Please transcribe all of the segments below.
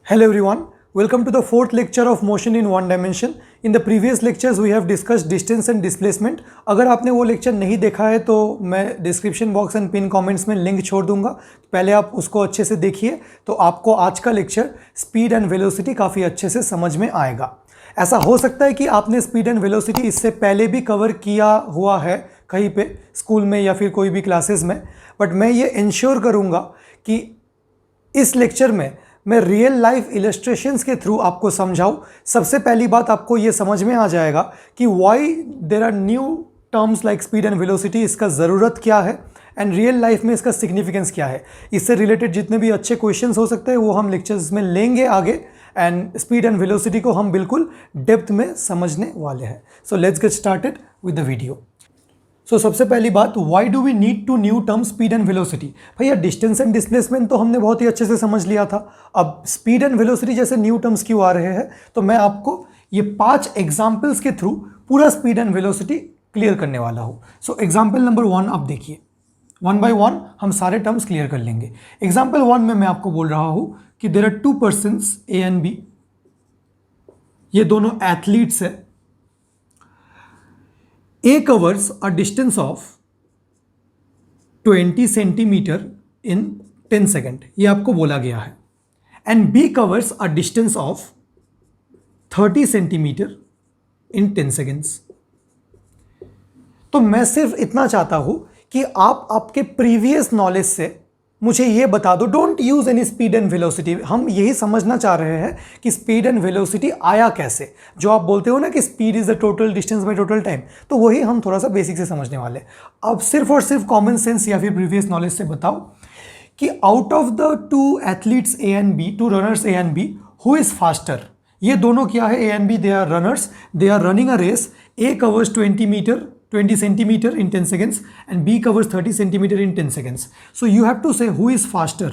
Hello everyone, welcome to the fourth lecture of motion in one dimension. In the previous lectures we have discussed distance and displacement. अगर आपने वो lecture नहीं देखा है तो मैं description box and pin comments में link छोड़ दूंगा, पहले आप उसको अच्छे से देखिए तो आपको आज का लेक्चर स्पीड एंड वेलोसिटी काफ़ी अच्छे से समझ में आएगा। ऐसा हो सकता है कि आपने स्पीड एंड वेलोसिटी इससे पहले भी कवर किया हुआ है कहीं पे स्कूल में या फिर कोई भी क्लासेस में, बट मैं ये इंश्योर करूँगा कि इस लेक्चर में मैं रियल लाइफ इलस्ट्रेशंस के थ्रू आपको समझाऊं। सबसे पहली बात आपको ये समझ में आ जाएगा कि why there are new terms like speed and velocity, इसका ज़रूरत क्या है एंड रियल लाइफ में इसका सिग्निफिकेंस क्या है। इससे रिलेटेड जितने भी अच्छे क्वेश्चंस हो सकते हैं वो हम लेक्चर्स में लेंगे आगे, एंड स्पीड एंड वेलोसिटी को हम बिल्कुल डेप्थ में समझने वाले हैं। So let's get started with the video. So सबसे पहली बात, why do we need two new term speed and velocity. भैया डिस्टेंस एंड डिस्प्लेसमेंट तो हमने बहुत ही अच्छे से समझ लिया था, अब स्पीड एंड वेलोसिटी जैसे न्यू टर्म्स क्यों आ रहे हैं, तो मैं आपको ये 5 एग्जाम्पल्स के थ्रू पूरा स्पीड एंड वेलोसिटी क्लियर करने वाला हूँ। सो एग्जाम्पल नंबर 1 आप देखिए, 1 बाय 1 हम सारे टर्म्स क्लियर कर लेंगे। एग्जाम्पल 1 में मैं आपको बोल रहा हूँ कि there are 2 persons A and B, ये दोनों एथलीट्स है। A covers a distance of 20 centimetre in 10 second, ये आपको बोला गया है, and B covers a distance of 30 centimetre in 10 seconds. तो मैं सिर्फ इतना चाहता हूं कि आप आपके प्रीवियस नॉलेज से मुझे ये बता दो, don't use any speed and velocity. हम यही समझना चाह रहे हैं कि स्पीड एंड वेलोसिटी आया कैसे। जो आप बोलते हो ना कि speed is the total distance by total time, तो वही हम थोड़ा सा बेसिक से समझने वाले। अब सिर्फ और सिर्फ कॉमन सेंस या फिर प्रीवियस नॉलेज से बताओ कि out of the 2 athletes A and B, 2 runners A and B, who is faster. ये दोनों क्या है, A and B, they are runners, they are running a race. A covers 20 centimeter in 10 seconds and B covers 30 centimeter in 10 seconds. So you have to say who is faster,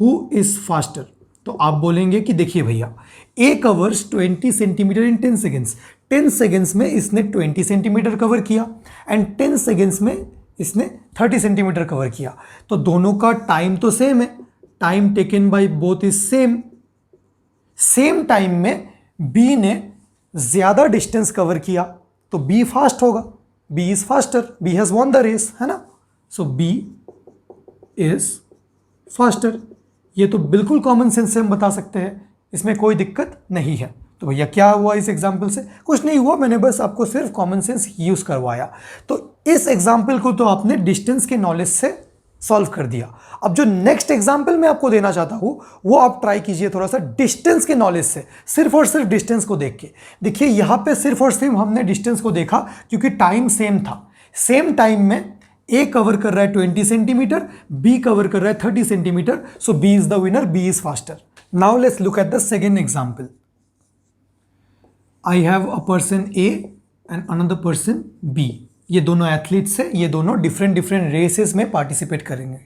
who is faster. तो आप बोलेंगे कि देखिए भैया A covers 20 centimeter in 10 seconds, 10 seconds में इसने 20 centimeter cover किया and 10 seconds में इसने 30 centimeter कवर किया, तो दोनों का टाइम तो सेम है, time taken by both is same. Same time में B ने ज़्यादा डिस्टेंस कवर किया तो B फास्ट होगा, B is faster, B has won the race, है ना। सो B इज फास्टर, ये तो बिल्कुल कॉमन सेंस से हम बता सकते हैं, इसमें कोई दिक्कत नहीं है। तो भैया क्या हुआ इस एग्जाम्पल से, कुछ नहीं हुआ, मैंने बस आपको सिर्फ कॉमन सेंस यूज करवाया। तो इस एग्जाम्पल को तो आपने डिस्टेंस के नॉलेज से सॉल्व कर दिया। अब जो नेक्स्ट एग्जाम्पल मैं आपको देना चाहता हूं वो आप ट्राई कीजिए थोड़ा सा डिस्टेंस के नॉलेज से, सिर्फ और सिर्फ डिस्टेंस को देख के। देखिए यहां पे सिर्फ और सिर्फ हमने डिस्टेंस को देखा क्योंकि टाइम सेम था। सेम टाइम में ए कवर कर रहा है 20 सेंटीमीटर, बी कवर कर रहा है 30 centimetre, so B is the winner, B is faster. Now let's look at the second example. I have a person A and another person B, ये दोनों athletes हैं, ये दोनों डिफरेंट रेसेस में participate करेंगे।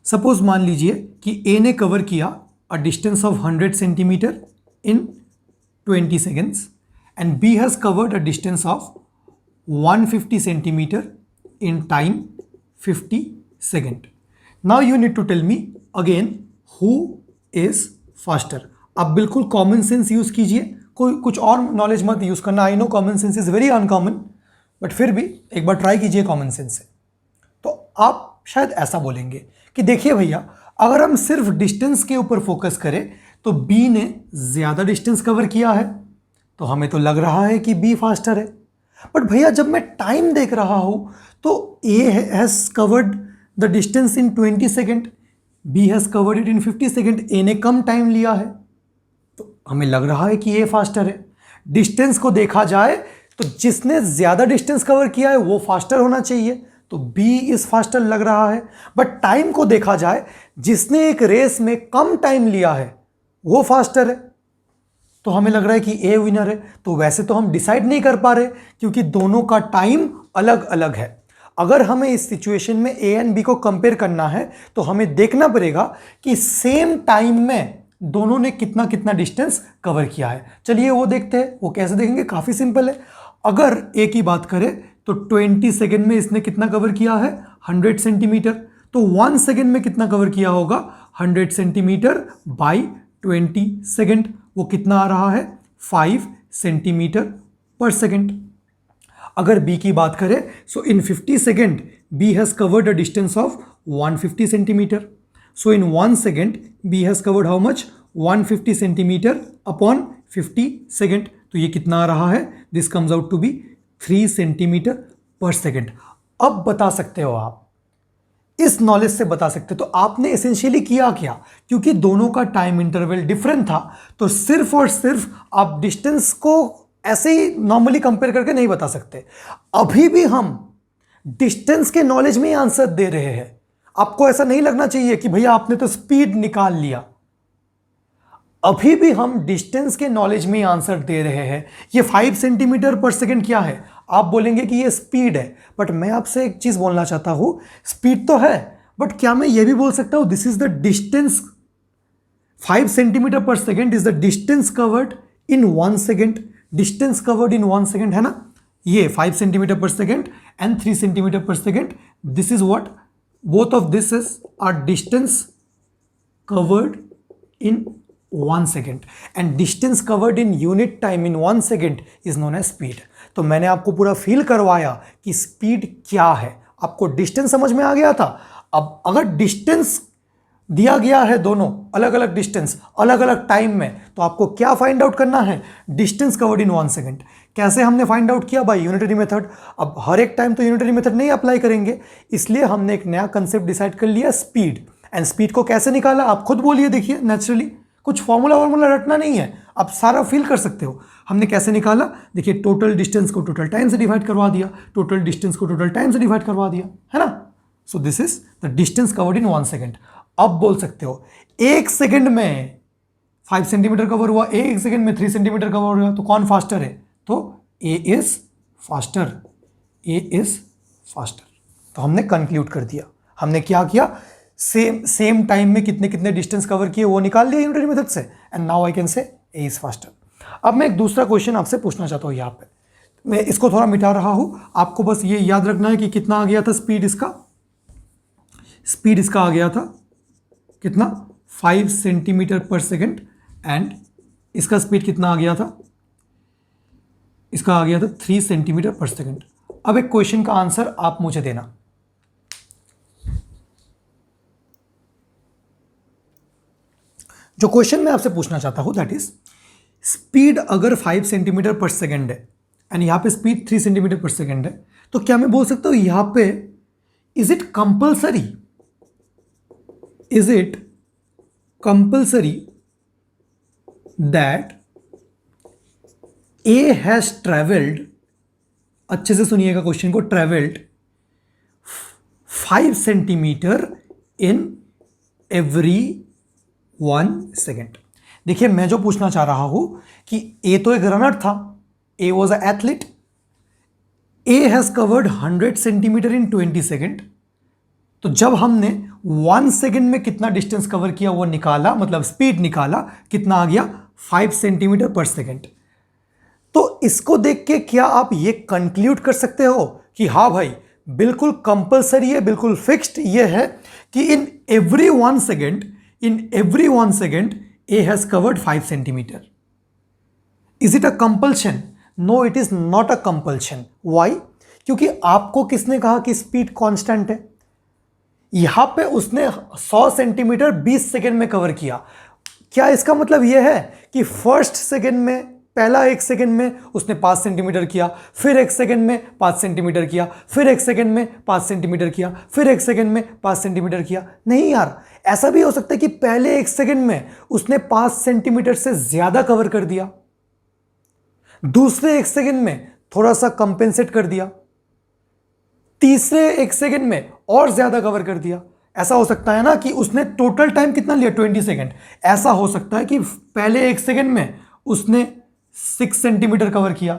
सपोज मान लीजिए कि ए ने कवर किया a distance of 100 centimetre in 20 seconds and B has covered a distance of 150 centimetre in time 50 second. Now you need to tell me again who is faster. आप बिल्कुल common sense use कीजिए, कोई कुछ और knowledge मत use करना। I know common sense is very uncommon, but फिर भी एक बार ट्राई कीजिए कॉमन सेंस से। तो आप शायद ऐसा बोलेंगे कि देखिए भैया अगर हम सिर्फ डिस्टेंस के ऊपर फोकस करें तो B ने ज़्यादा डिस्टेंस कवर किया है, तो हमें तो लग रहा है कि B फास्टर है। बट भैया जब मैं टाइम देख रहा हूँ तो A has covered the distance in 20 second, B has covered it in 50 second, A ने कम टाइम लिया है, तो हमें लग रहा है कि A फास्टर है। डिस्टेंस को देखा जाए तो जिसने ज़्यादा डिस्टेंस कवर किया है वो फास्टर होना चाहिए, तो B इज फास्टर लग रहा है। बट टाइम को देखा जाए, जिसने एक रेस में कम टाइम लिया है वो फास्टर है, तो हमें लग रहा है कि A विनर है। तो वैसे तो हम डिसाइड नहीं कर पा रहे क्योंकि दोनों का टाइम अलग अलग है। अगर हमें इस सिचुएशन में A एंड B को कंपेयर करना है तो हमें देखना पड़ेगा कि सेम टाइम में दोनों ने कितना कितना डिस्टेंस कवर किया है। चलिए वो देखते हैं। वो कैसे देखेंगे, काफ़ी सिंपल है। अगर A की बात करें तो 20 सेकेंड में इसने कितना कवर किया है, 100 सेंटीमीटर, तो 1 सेकेंड में कितना कवर किया होगा, 100 सेंटीमीटर बाई 20 सेकेंड, वो कितना आ रहा है 5 सेंटीमीटर पर सेकेंड। अगर बी की बात करें, so in 50 second B has covered a distance of 150 centimetre. So in 1 second B has covered how much 150 centimetre upon 50 second. तो ये कितना आ रहा है, this comes out to be 3 centimetre per second. अब बता सकते हो आप, इस नॉलेज से बता सकते, तो आपने एसेंशियली किया क्या, क्योंकि दोनों का टाइम इंटरवल डिफरेंट था, तो सिर्फ और सिर्फ आप डिस्टेंस को ऐसे ही नॉर्मली कंपेयर करके नहीं बता सकते। अभी भी हम डिस्टेंस के नॉलेज में आंसर दे रहे हैं। आपको ऐसा नहीं लगना चाहिए कि भैया आपने तो स्पीड निकाल लिया। अभी भी हम डिस्टेंस के नॉलेज में आंसर दे रहे हैं। ये 5 सेंटीमीटर पर सेकेंड क्या है, आप बोलेंगे कि ये स्पीड है, बट मैं आपसे एक चीज बोलना चाहता हूं, स्पीड तो है, बट क्या मैं ये भी बोल सकता हूं this is the distance, 5 centimetre per second is the distance covered in 1 second. Distance covered in 1 second है ना, ये 5 centimetre per second and 3 centimetre per second, this is what, both of this is are distance covered in 1 second and distance covered in unit time in 1 second is known as speed. तो मैंने आपको पूरा feel करवाया कि speed क्या है, आपको distance समझ में आ गया था। अब अगर डिस्टेंस दिया गया है, दोनों अलग अलग डिस्टेंस अलग अलग टाइम में, तो आपको क्या फाइंड आउट करना है, डिस्टेंस कवर्ड इन 1 सेकेंड। कैसे हमने फाइंड आउट किया, बाय यूनिटरी मेथड। अब हर एक टाइम तो यूनिटरी मेथड नहीं अप्लाई करेंगे, इसलिए हमने एक नया कंसेप्ट डिसाइड कर लिया, स्पीड। एंड स्पीड को कैसे निकाला, आप खुद बोलिए, देखिए नेचुरली कुछ फॉर्मूला रटना नहीं है, आप सारा फील कर सकते हो। हमने कैसे निकाला, देखिए टोटल डिस्टेंस को टोटल टाइम से डिवाइड करवा दिया, टोटल डिस्टेंस को टोटल टाइम से डिवाइड करवा दिया, है ना। सो this is the distance covered in 1 second. अब बोल सकते हो 1 सेकेंड में 5 सेंटीमीटर कवर हुआ, 1 सेकेंड में 3 सेंटीमीटर कवर हुआ, तो कौन फास्टर है, तो A is faster, A is faster. तो हमने कंक्लूड कर दिया, हमने क्या किया, सेम टाइम में कितने कितने डिस्टेंस कवर किए वो निकाल लिया यूनिटरी मेथड से, and now I can say A is faster. अब मैं एक दूसरा क्वेश्चन आपसे पूछना चाहता हूँ, यहाँ पे मैं इसको थोड़ा मिटा रहा हूँ, आपको बस ये याद रखना है कि कितना आ गया था स्पीड इसका, स्पीड इसका आ गया था कितना 5 सेंटीमीटर पर सेकेंड, एंड इसका स्पीड कितना आ गया था, इसका आ गया था 3 सेंटीमीटर पर सेकेंड। अब एक क्वेश्चन का आंसर आप मुझे देना, जो क्वेश्चन मैं आपसे पूछना चाहता हूं दैट इज, स्पीड अगर 5 सेंटीमीटर पर सेकेंड है एंड यहां पे स्पीड 3 सेंटीमीटर पर सेकेंड है, तो क्या मैं बोल सकता हूं यहां पे is it compulsory, is it compulsory that A has travelled, अच्छे से सुनिएगा क्वेश्चन को, travelled 5 centimetre in every 1 second. देखिए मैं जो पूछना चाह रहा हूं कि ए तो एक रनर था, ए was a athlete, A has covered 100 centimetre in 20 second. तो जब हमने 1 सेकेंड में कितना डिस्टेंस कवर किया वो निकाला, मतलब स्पीड निकाला, कितना आ गया 5 सेंटीमीटर पर सेकेंड। तो इसको देख के क्या आप ये कंक्लूड कर सकते हो कि हाँ भाई बिल्कुल कंपल्सरी है, बिल्कुल फिक्स्ड ये है कि in every 1 second, in every 1 second A has covered 5 centimeter. Is it a compulsion? No, it is not a compulsion. Why? क्योंकि आपको किसने कहा कि स्पीड कांस्टेंट है, यहां पे उसने 100 सेंटीमीटर 20 सेकेंड में कवर किया। क्या इसका मतलब यह है कि फर्स्ट सेकेंड में, पहला 1 सेकेंड में उसने 5 सेंटीमीटर किया, फिर 1 सेकेंड में 5 सेंटीमीटर किया, फिर 1 सेकेंड में 5 सेंटीमीटर किया, फिर 1 सेकेंड में 5 सेंटीमीटर किया? नहीं यार, ऐसा भी हो सकता है कि पहले 1 सेकेंड में उसने 5 सेंटीमीटर से ज्यादा कवर कर दिया, दूसरे 1 सेकेंड में थोड़ा सा कंपेंसेट कर दिया, तीसरे 1 सेकेंड में और ज्यादा कवर कर दिया। ऐसा हो सकता है ना कि उसने टोटल टाइम कितना लिया, 20 सेकेंड। ऐसा हो सकता है कि पहले 1 सेकेंड में उसने 6 सेंटीमीटर कवर किया,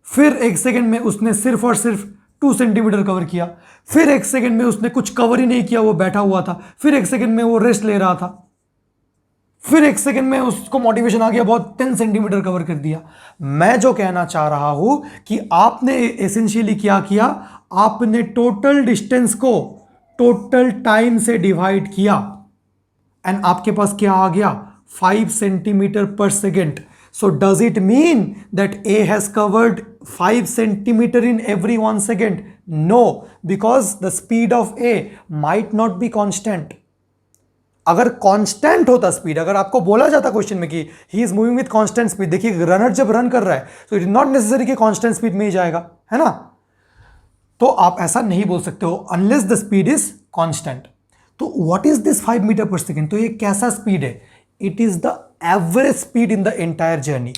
फिर 1 सेकेंड में उसने सिर्फ और सिर्फ 2 सेंटीमीटर कवर किया, फिर 1 सेकेंड में उसने कुछ कवर ही नहीं किया, वो बैठा हुआ था, फिर 1 सेकेंड में वो रेस्ट ले रहा था, फिर 1 सेकेंड में उसको मोटिवेशन आ गया, बहुत 10 सेंटीमीटर कवर कर दिया। मैं जो कहना चाह रहा हूं कि आपने एसेंशियली क्या किया, आपने टोटल डिस्टेंस को टोटल टाइम से डिवाइड किया एंड आपके पास क्या आ गया, 5 centimeter per second. So does it mean that A has covered 5 centimeter in every 1 second? No, because the speed of A might not be constant. अगर constant होता speed, अगर आपको बोला जाता क्वेश्चन में कि he is moving with constant speed, देखिए runner जब रन कर रहा है तो इट इज नॉट नेसेसरी कि कांस्टेंट स्पीड में ही जाएगा, है ना। तो आप ऐसा नहीं बोल सकते हो unless the speed is constant. तो what is this 5 metre per second? तो ये कैसा स्पीड है? It is the average speed in the entire journey.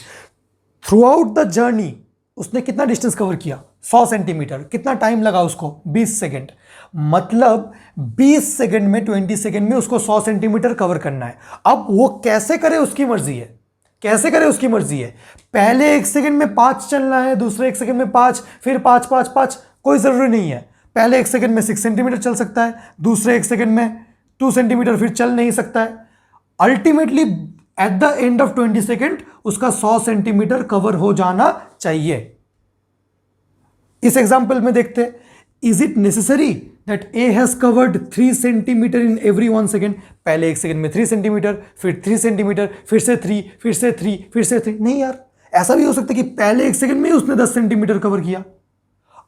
Through out the journey उसने कितना डिस्टेंस कवर किया? 100 सेंटीमीटर। कितना टाइम लगा उसको? 20 सेकेंड। मतलब 20 सेकेंड में, 20 सेकेंड में उसको 100 सेंटीमीटर कवर करना है। अब वो कैसे करे उसकी मर्जी है, कैसे करे उसकी मर्जी है। पहले 1 सेकेंड में 5 चलना है, दूसरे 1 सेकेंड में 5, फिर 5 5 5, कोई जरूरी नहीं है। पहले 1 सेकेंड में 6 सेंटीमीटर चल सकता है, दूसरे 1 सेकेंड में 2 सेंटीमीटर, फिर चल नहीं सकता है। Ultimately at the end of 20 second उसका 100 सेंटीमीटर कवर हो जाना चाहिए। इस एग्जाम्पल में देखते हैं, is it necessary that A has covered 3 centimetre in every 1 second? पहले 1 सेकेंड में 3 सेंटीमीटर, फिर 3 सेंटीमीटर, फिर से 3, फिर से 3, फिर से 3। नहीं यार, ऐसा भी हो सकता है कि पहले 1 सेकेंड में ही उसने 10 सेंटीमीटर कवर किया,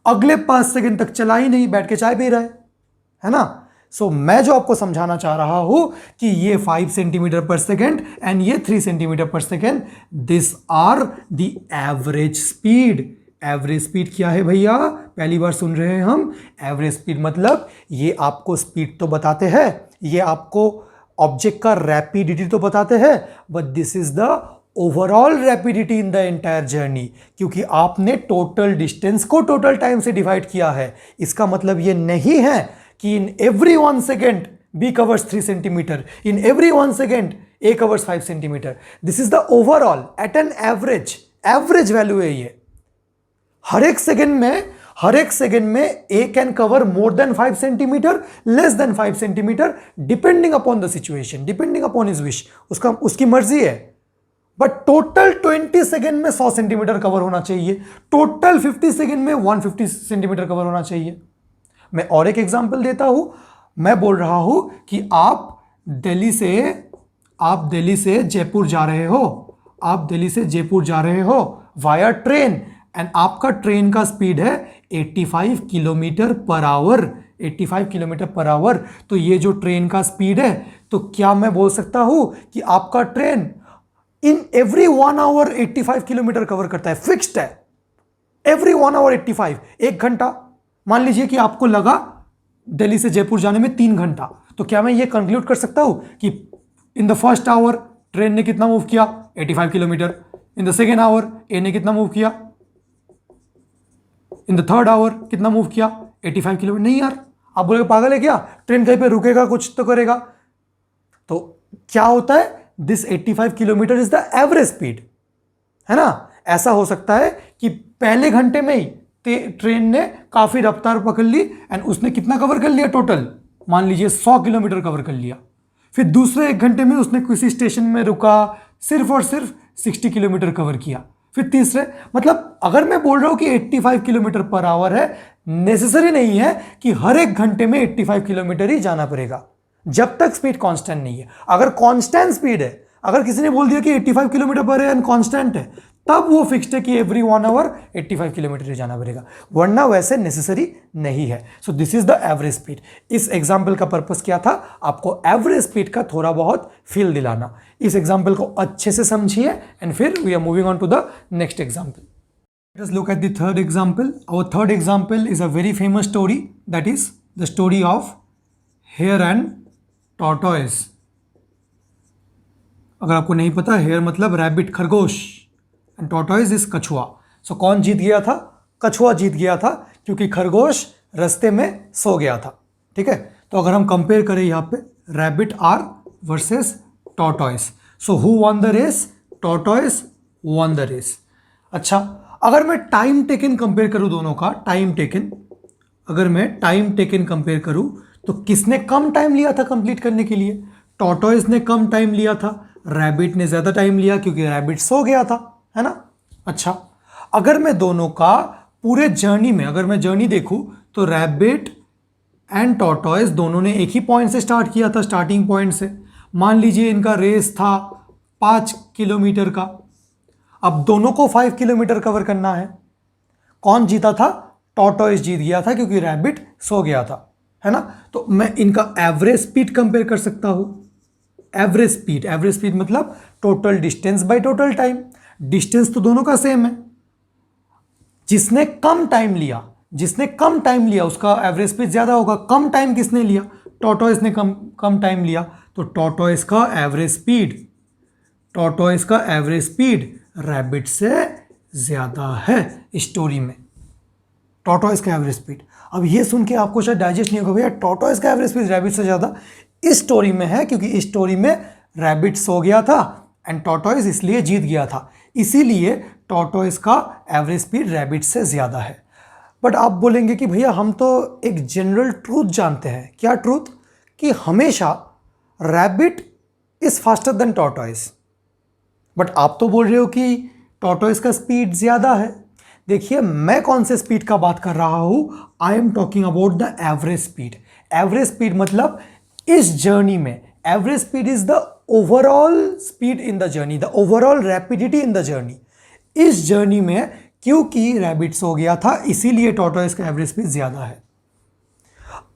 अगले 5 सेकेंड तक चला ही नहीं, बैठ के चाय पी रहा है ना। सो मैं जो आपको समझाना चाह रहा हूं कि ये 5 सेंटीमीटर पर सेकेंड एंड ये 3 centimetre per second, this are the average speed. Average speed क्या है भैया? पहली बार सुन रहे हैं हम। एवरेज स्पीड मतलब ये आपको स्पीड तो बताते हैं, ये आपको ऑब्जेक्ट का रैपिडिटी तो बताते हैं, but this is the overall rapidity in the entire journey, क्योंकि आपने टोटल डिस्टेंस को टोटल टाइम से डिवाइड किया है। इसका मतलब ये नहीं है कि in every 1 second B covers 3 centimetre, in every 1 second A covers 5 centimetre. This is the overall at an average value है ये। हर एक सेकेंड में A can cover more than 5 centimetre, less then 5 centimetre, depending upon the situation, depending upon his wish, उसकी मर्जी है। But total 20 second में 100 सेंटीमीटर कवर होना चाहिए, टोटल 50 सेकेंड में 150 सेंटीमीटर कवर होना चाहिए। मैं और एक एग्जांपल देता हूं। मैं बोल रहा हूं कि आप दिल्ली से जयपुर जा रहे हो, आप दिल्ली से जयपुर जा रहे हो वाया ट्रेन, एंड आपका ट्रेन का स्पीड है 85 kilometre per our, 85 kilometre per our. तो ये जो ट्रेन का स्पीड है, तो क्या मैं बोल सकता हूं कि आपका train in every 1 hour 85 kilometre cover करता है? फिक्स्ड है, एवरी 1 आवर 85, 1 घंटा। मान लीजिए कि आपको लगा दिल्ली से जयपुर जाने में 3 घंटा, तो क्या मैं ये कंक्लूड कर सकता हूं कि in the first hour train ने कितना मूव किया? 85 kilometre. In the second hour A ने कितना मूव किया? इन द थर्ड आवर कितना मूव किया? 85 किलोमीटर। नहीं यार, आप बोलेगे पागल है क्या, ट्रेन कहीं पे रुकेगा, कुछ तो करेगा। तो क्या होता है? This 85 kilometre is the average speed, है ना। ऐसा हो सकता है कि पहले घंटे में ही ट्रेन ने काफी रफ्तार पकड़ ली एंड उसने कितना कवर कर लिया टोटल? मान लीजिए 100 किलोमीटर कवर कर लिया। फिर दूसरे 1 घंटे में उसने किसी स्टेशन में रुका, सिर्फ और सिर्फ 60 किलोमीटर कवर किया। फिर तीसरे, मतलब अगर मैं बोल रहा हूं कि 85 किलोमीटर पर आवर है, नेसेसरी नहीं है कि हर 1 घंटे में 85 किलोमीटर ही जाना पड़ेगा, जब तक स्पीड कांस्टेंट नहीं है। अगर कांस्टेंट स्पीड है, अगर किसी ने बोल दिया कि 85 किलोमीटर पर है एंड कांस्टेंट है, तब वो फिक्स्ड है कि एवरी 1 आवर 85 किलोमीटर ही जाना पड़ेगा, वरना वैसे नेसेसरी नहीं है। So this is the average speed. इस एग्जाम्पल का पर्पस क्या था? आपको एवरेज स्पीड का थोड़ा बहुत फील दिलाना। इस एग्जाम्पल को अच्छे से समझिए एंड फिर we are moving on to the next example. Let us look at the third example. Our third example is a very famous story, that is the story of hare and tortoise. अगर आपको नहीं पता, hair मतलब rabbit, खरगोश, and tortoise is कछुआ। सो कौन जीत गया था? कछुआ जीत गया था, क्योंकि खरगोश रास्ते में सो गया था। ठीक है, तो अगर हम कंपेयर करें यहाँ पे rabbit or versus tortoise, so who won the race? Tortoise won the race. अच्छा, अगर मैं टाइम टेकन कंपेयर करूं दोनों का, टाइम टेकन, अगर मैं टाइम टेकन कंपेयर करूं तो किसने कम टाइम लिया था कंप्लीट करने के लिए? टॉर्टोइज ने कम टाइम लिया था, रैबिट ने ज्यादा टाइम लिया क्योंकि रैबिट सो गया था, है ना। अच्छा, अगर मैं दोनों का पूरे जर्नी में, अगर मैं जर्नी देखूं तो रैबिट एंड टॉर्टोइज दोनों ने एक ही पॉइंट से स्टार्ट किया था, स्टार्टिंग पॉइंट से। मान लीजिए इनका रेस था 5 किलोमीटर का। अब दोनों को 5 किलोमीटर कवर करना है। कौन जीता था? टॉर्टोइस जीत गया था क्योंकि रैबिट सो गया था, है ना। तो मैं इनका एवरेज स्पीड कंपेयर कर सकता हूं। एवरेज स्पीड मतलब total distance by total time. Distance तो दोनों का सेम है। जिसने कम टाइम लिया उसका एवरेज स्पीड ज्यादा होगा। कम टाइम किसने लिया? टॉर्टोइस ने कम टाइम लिया, तो टॉर्टोइस का एवरेज स्पीड रैबिट से ज्यादा है स्टोरी में। टॉर्टोइस का एवरेज स्पीड। अब ये सुन के आपको शायद डाइजेस्ट नहीं होगा, भैया टॉर्टोइस का एवरेज स्पीड रैबिट से ज्यादा इस स्टोरी में है क्योंकि इस स्टोरी में रैबिट सो गया था एंड टॉर्टोइस इसलिए जीत गया था, इसीलिए टॉर्टोइस का एवरेज स्पीड रैबिट से ज्यादा है। बट आप बोलेंगे कि भैया हम तो एक जनरल ट्रूथ जानते हैं। क्या ट्रूथ? कि हमेशा rabbit is faster than tortoise. But आप तो बोल रहे हो कि टॉर्टोइस का स्पीड ज्यादा है। देखिए मैं कौन से स्पीड का बात कर रहा हूं? I am talking about the average speed. Average speed मतलब इस जर्नी में average speed is the overall speed in the journey, the overall rapidity in the journey. इस जर्नी में क्योंकि रैबिट सो गया था इसीलिए टॉर्टोइस का एवरेज स्पीड ज्यादा है।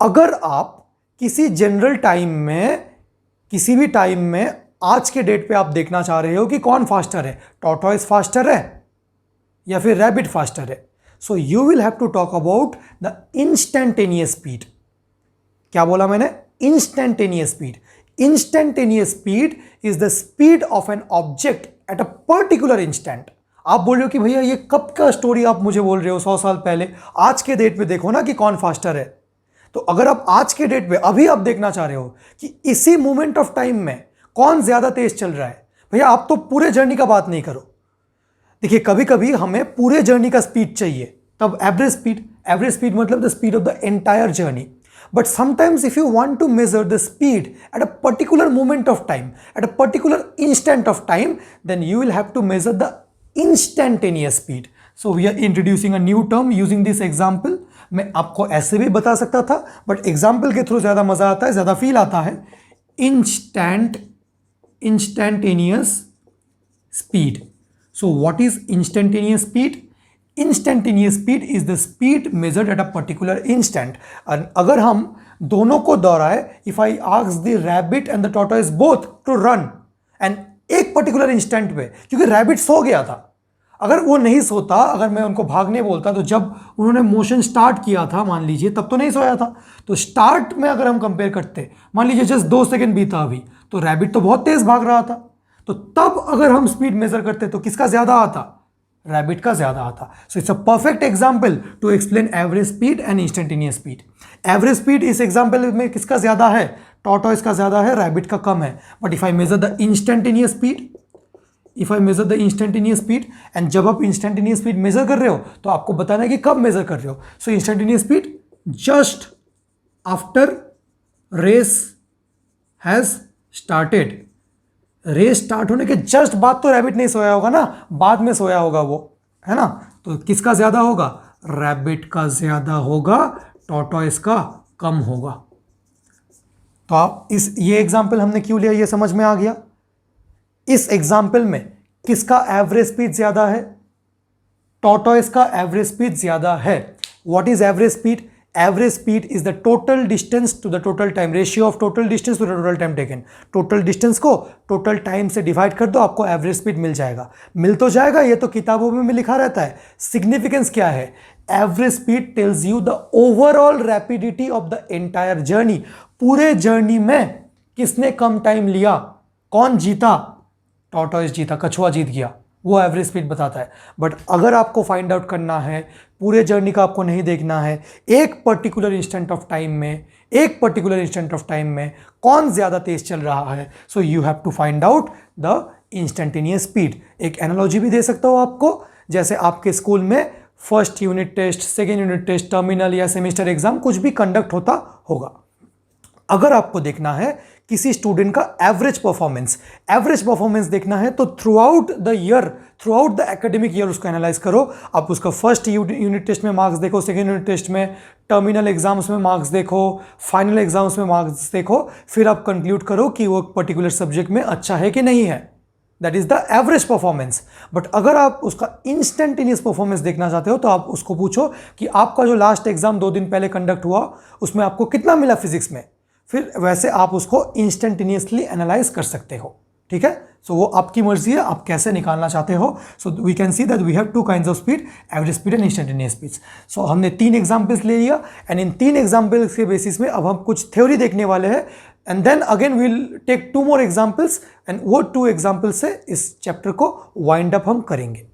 अगर आप किसी जनरल टाइम में, किसी भी टाइम में आज के डेट पे आप देखना चाह रहे हो कि कौन फास्टर है, टॉर्टोइस फास्टर है या फिर रैबिट फास्टर है, so you will have to talk about the instantaneous speed. क्या बोला मैंने? Instantaneous speed. Instantaneous speed is the speed of an object at a particular instant. आप बोल रहे हो कि भैया ये कब का स्टोरी आप मुझे बोल रहे हो? 100 साल पहले। आज के डेट पे देखो ना कि कौन फास्टर है। तो अगर आप आज के डेट पे अभी आप देखना चाह रहे हो कि इसी मोमेंट ऑफ टाइम में कौन ज्यादा तेज चल रहा है, भैया आप तो पूरे जर्नी का बात नहीं करो। देखिए कभी कभी हमें पूरे जर्नी का स्पीड चाहिए, तब एवरेज स्पीड मतलब the speed of the entire journey. But sometimes if you want to measure the speed at a particular moment of time, at a particular instant of time, then you will have to measure the instantaneous speed. So we are introducing a new term using this example. मैं आपको ऐसे भी बता सकता था, but example के through ज़्यादा मज़ा आता है, ज़्यादा फील आता है। Instantaneous speed. So what is instantaneous speed? Instantaneous speed is the speed measured at a particular instant. और अगर हम दोनों को दोहराए, if I ask the rabbit and the tortoise both to run, and एक पर्टिकुलर इंस्टेंट पे, क्योंकि rabbit सो गया था, अगर वो नहीं सोता, अगर मैं उनको भागने बोलता, तो जब उन्होंने मोशन स्टार्ट किया था मान लीजिए, तब तो नहीं सोया था। तो स्टार्ट में अगर हम कंपेयर करते, मान लीजिए जस्ट 2 सेकेंड बीता अभी, तो रैबिट तो बहुत तेज भाग रहा था, तो तब अगर हम स्पीड मेजर करते तो किसका ज्यादा आता? रैबिट का ज्यादा आता। So it's a perfect example to explain average speed and instantaneous speed. Average speed इस एग्जांपल में किसका ज्यादा है? टॉर्टोइस का ज्यादा है, रैबिट का कम है। But if I major the instantaneous speed, and जब आप इंस्टेंटेनियस स्पीड मेजर कर रहे हो तो आपको बताना है कि कब मेजर कर रहे हो। So instantaneous speed just after race has started. Race start होने के जस्ट बाद तो रैबिट नहीं सोया होगा ना, बाद में सोया होगा वो, है ना। तो किसका ज्यादा होगा? रैबिट का ज्यादा होगा, टॉर्टोइस का कम होगा। तो आप ये एग्जांपल हमने क्यों लिया, ये समझ में आ गया। इस एग्जांपल में किसका एवरेज स्पीड ज्यादा है? टॉर्टोइस का एवरेज स्पीड ज्यादा है। What is average speed? Average speed is the total distance to the total time, ratio of total distance to the total time taken. Total distance को total time से divide कर दो, आपको average speed मिल जाएगा। मिल तो जाएगा, ये तो किताबों में लिखा रहता है। Significance क्या है? Average speed tells you the overall rapidity of the entire journey. पूरे जर्नी में किसने कम टाइम लिया, कौन जीता? टॉर्टोइस जीता, कछुआ जीत गया, वो एवरेज स्पीड बताता है। बट अगर आपको फाइंड आउट करना है, पूरे जर्नी का आपको नहीं देखना है, एक पर्टिकुलर इंस्टेंट ऑफ टाइम में कौन ज़्यादा तेज चल रहा है, so you have to find out the instantaneous speed. एक एनालॉजी भी दे सकता हूँ आपको, जैसे आपके स्कूल में first unit test, second unit test, terminal या सेमेस्टर एग्जाम कुछ भी कंडक्ट होता होगा। अगर आपको देखना है किसी स्टूडेंट का एवरेज परफॉर्मेंस देखना है, तो through out the academic year उसको एनालाइज करो। आप उसका फर्स्ट यूनिट टेस्ट में मार्क्स देखो, सेकेंड यूनिट टेस्ट में, टर्मिनल एग्जाम्स में मार्क्स देखो, फाइनल एग्जाम्स में मार्क्स देखो, फिर आप कंक्लूड करो कि वो पर्टिकुलर सब्जेक्ट में अच्छा है कि नहीं है। That is the average performance. But अगर आप उसका इंस्टेंटेनियस परफॉर्मेंस देखना चाहते हो तो आप उसको पूछो कि आपका जो लास्ट एग्जाम 2 दिन पहले कंडक्ट हुआ उसमें आपको कितना मिला फिजिक्स में, फिर वैसे आप उसको इंस्टेंटेनियसली एनालाइज कर सकते हो। ठीक है, सो वो आपकी मर्जी है, आप कैसे निकालना चाहते हो। So we can see that we have 2 kinds of speed, average speed and instantaneous speed. So हमने 3 एग्जांपल्स ले लिया एंड इन 3 एग्जांपल्स के बेसिस में अब हम कुछ थ्योरी देखने वाले हैं and then again we'll take 2 more examples and वो 2 एग्जांपल्स से इस चैप्टर को वाइंड अप हम करेंगे।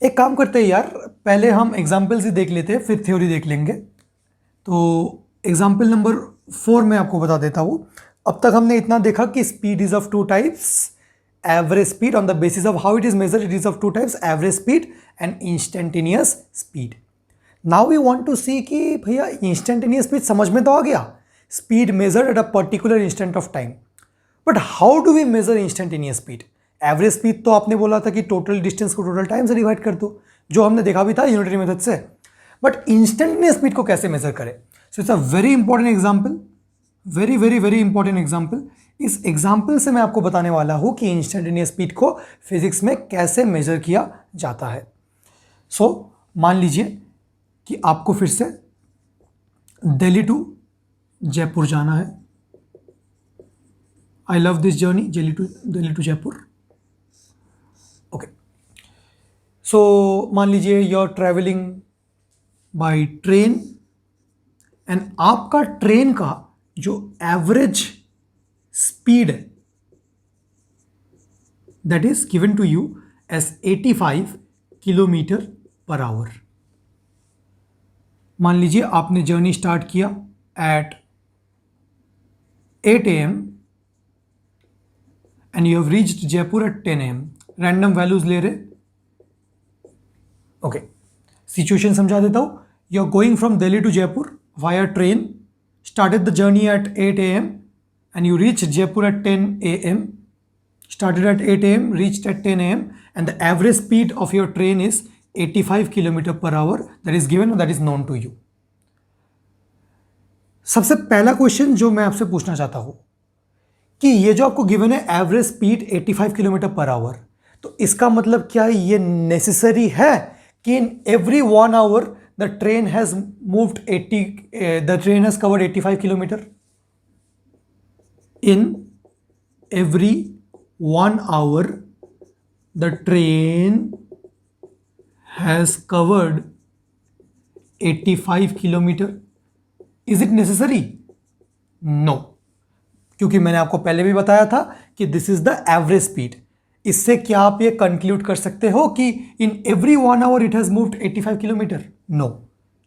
एक काम करते हैं यार, पहले हम एग्जांपल्स ही देख लेते हैं फिर थ्योरी देख लेंगे। तो एग्जाम्पल नंबर 4 में आपको बता देता हूँ। अब तक हमने इतना देखा कि speed is of 2 types, average speed on the basis of how it is measured, it is of 2 types, average speed and instantaneous speed. Now we want to see कि भैया इंस्टेंटेनियस स्पीड समझ में तो आ गया, speed measured at a particular instant of time, but how do we measure instantaneous speed? Average speed तो आपने बोला था कि टोटल डिस्टेंस को टोटल टाइम से डिवाइड कर दो, जो हमने देखा भी था यूनिटरी मेथड से, बट इंस्टेंटेनियस स्पीड को कैसे मेजर करें? सो it's a very important example, very very very important example. इस एग्जाम्पल से मैं आपको बताने वाला हूं कि इंस्टेंटेनियस स्पीड को फिजिक्स में कैसे मेजर किया जाता है। सो मान लीजिए कि आपको फिर से दिल्ली टू जयपुर जाना है। I love this journey, Delhi to Jaipur. Okay, so मान लीजिए you are travelling by train and आपका ट्रेन का जो एवरेज स्पीड है that is given to you as 85 kilometre per hour. मान लीजिए आपने जर्नी स्टार्ट किया at 8 AM and you have reached Jaipur at 10 AM। Random values ले रहे। ओके, सिचुएशन समझा देता हूं। You are going from Delhi to Jaipur via train, started the journey at 8 AM and you reached Jaipur at 10 AM, started at 8 AM, reached at 10 AM and the average speed of your train is 85 km per hour, that is given, that is known to you. सबसे पहला question जो मैं आपसे पूछना चाहता हूं कि ये जो आपको गिवन है average speed 85 kilometre per our, तो इसका मतलब क्या ये नेसेसरी है कि in every 1 hour the train has moved 80, the train has covered 85 kilometer? In every 1 hour the train has covered 85 kilometer. Is it necessary? No, क्योंकि मैंने आपको पहले भी बताया था कि this is the average speed. इससे क्या आप ये कंक्लूड कर सकते हो कि in every 1 hour it has moved 85 kilometre? No,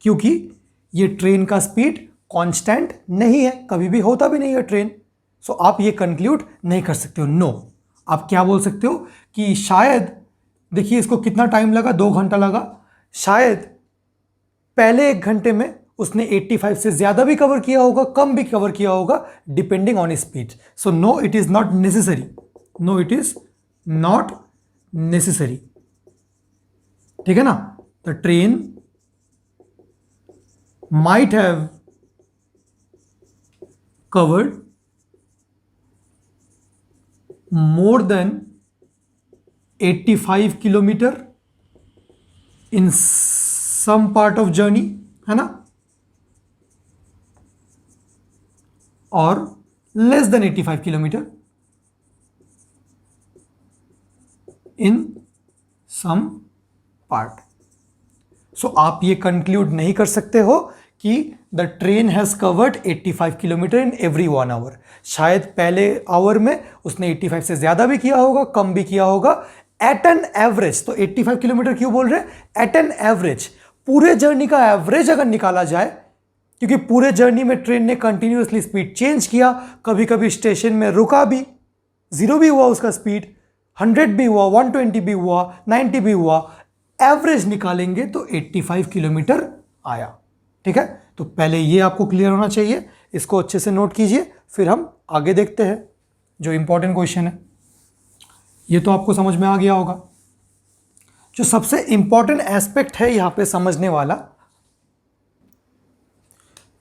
क्योंकि ये ट्रेन का स्पीड कांस्टेंट नहीं है, कभी भी होता भी नहीं है ट्रेन। सो आप ये कंक्लूड नहीं कर सकते हो। नो, आप क्या बोल सकते हो कि शायद, देखिए इसको कितना टाइम लगा, 2 घंटा लगा, शायद पहले 1 घंटे में उसने 85 से ज़्यादा भी कवर किया होगा, कम भी कवर किया होगा, depending on speed. So no, it is not necessary. No, it is not necessary. ठीक है ना? The train might have covered more than 85 kilometer in some part of journey, है ना, or less than 85 kilometer in some part. सो आप ये conclude नहीं कर सकते हो कि the train has covered 85 kilometre in every 1 hour। शायद पहले आवर में उसने 85 से ज़्यादा भी किया होगा, कम भी किया होगा। एट एन एवरेज, तो 85 किलोमीटर क्यों बोल रहे हैं? एट एन एवरेज, पूरे जर्नी का एवरेज अगर निकाला जाए, क्योंकि पूरे जर्नी में ट्रेन ने कंटिन्यूसली स्पीड चेंज किया, कभी कभी स्टेशन में रुका भी, 0 भी हुआ उसका स्पीड, 100 भी हुआ, 120 भी हुआ, 90 भी हुआ, एवरेज निकालेंगे तो 85 किलोमीटर आया। ठीक है, तो पहले ये आपको क्लियर होना चाहिए, इसको अच्छे से नोट कीजिए, फिर हम आगे देखते हैं जो इंपॉर्टेंट क्वेश्चन है। ये तो आपको समझ में आ गया होगा। जो सबसे इंपॉर्टेंट एस्पेक्ट है यहां पे समझने वाला,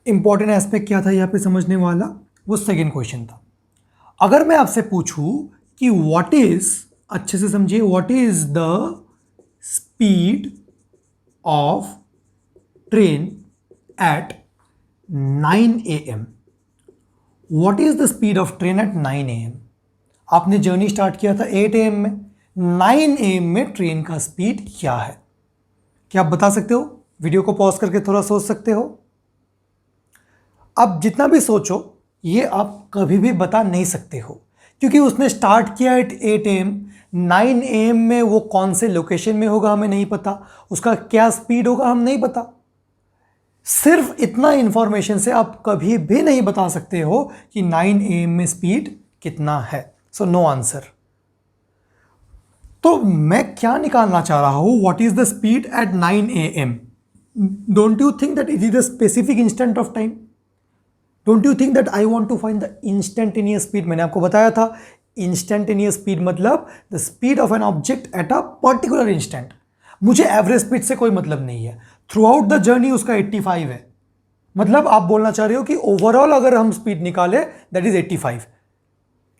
इंपॉर्टेंट एस्पेक्ट क्या था यहां पे समझने वाला, वो सेकेंड क्वेश्चन था। अगर मैं आपसे पूछूं कि व्हाट इज, अच्छे से समझिए, what is the speed of train at 9 AM, what is the speed of train at 9 AM? आपने जर्नी स्टार्ट किया था 8 AM में, 9 AM में ट्रेन का स्पीड क्या है? क्या आप बता सकते हो? वीडियो को पॉज करके थोड़ा सोच सकते हो। अब जितना भी सोचो, ये आप कभी भी बता नहीं सकते हो, क्योंकि उसने स्टार्ट किया एट 8 AM, 9 AM में वो कौन से लोकेशन में होगा हमें नहीं पता, उसका क्या स्पीड होगा हम नहीं पता। सिर्फ इतना इंफॉर्मेशन से आप कभी भी नहीं बता सकते हो कि 9 AM में स्पीड कितना है। So no answer. तो मैं क्या निकालना चाह रहा हूं, what is the speed at 9 AM? Don't you think that it is the specific instant of time? Don't you think that I want to find the instantaneous speed? मैंने आपको बताया था इंस्टेंटेनियस स्पीड मतलब the speed of an object at a particular instant. मुझे average speed से कोई मतलब नहीं है, थ्रू आउट द जर्नी उसका 85 है। मतलब आप बोलना चाह रहे हो कि ओवरऑल अगर हम स्पीड निकाले दैट इज 85।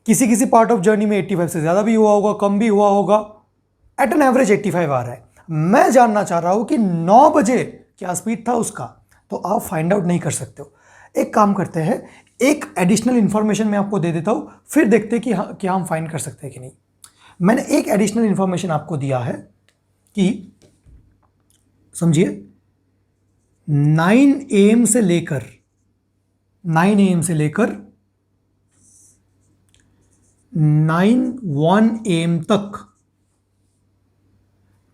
किसी किसी पार्ट ऑफ जर्नी में 85 से ज़्यादा भी हुआ होगा, कम भी हुआ होगा, एट एन एवरेज 85 आ रहा है। मैं जानना चाह रहा हूं कि 9 बजे क्या स्पीड था उसका, तो आप फाइंड आउट नहीं कर सकते हो। एक काम करते हैं, एक एडिशनल इंफॉर्मेशन मैं आपको दे देता हूं, फिर देखते हैं कि क्या हम फाइंड कर सकते हैं कि नहीं। मैंने एक एडिशनल इंफॉर्मेशन आपको दिया है कि समझिए 9 AM से लेकर 9:01 AM तक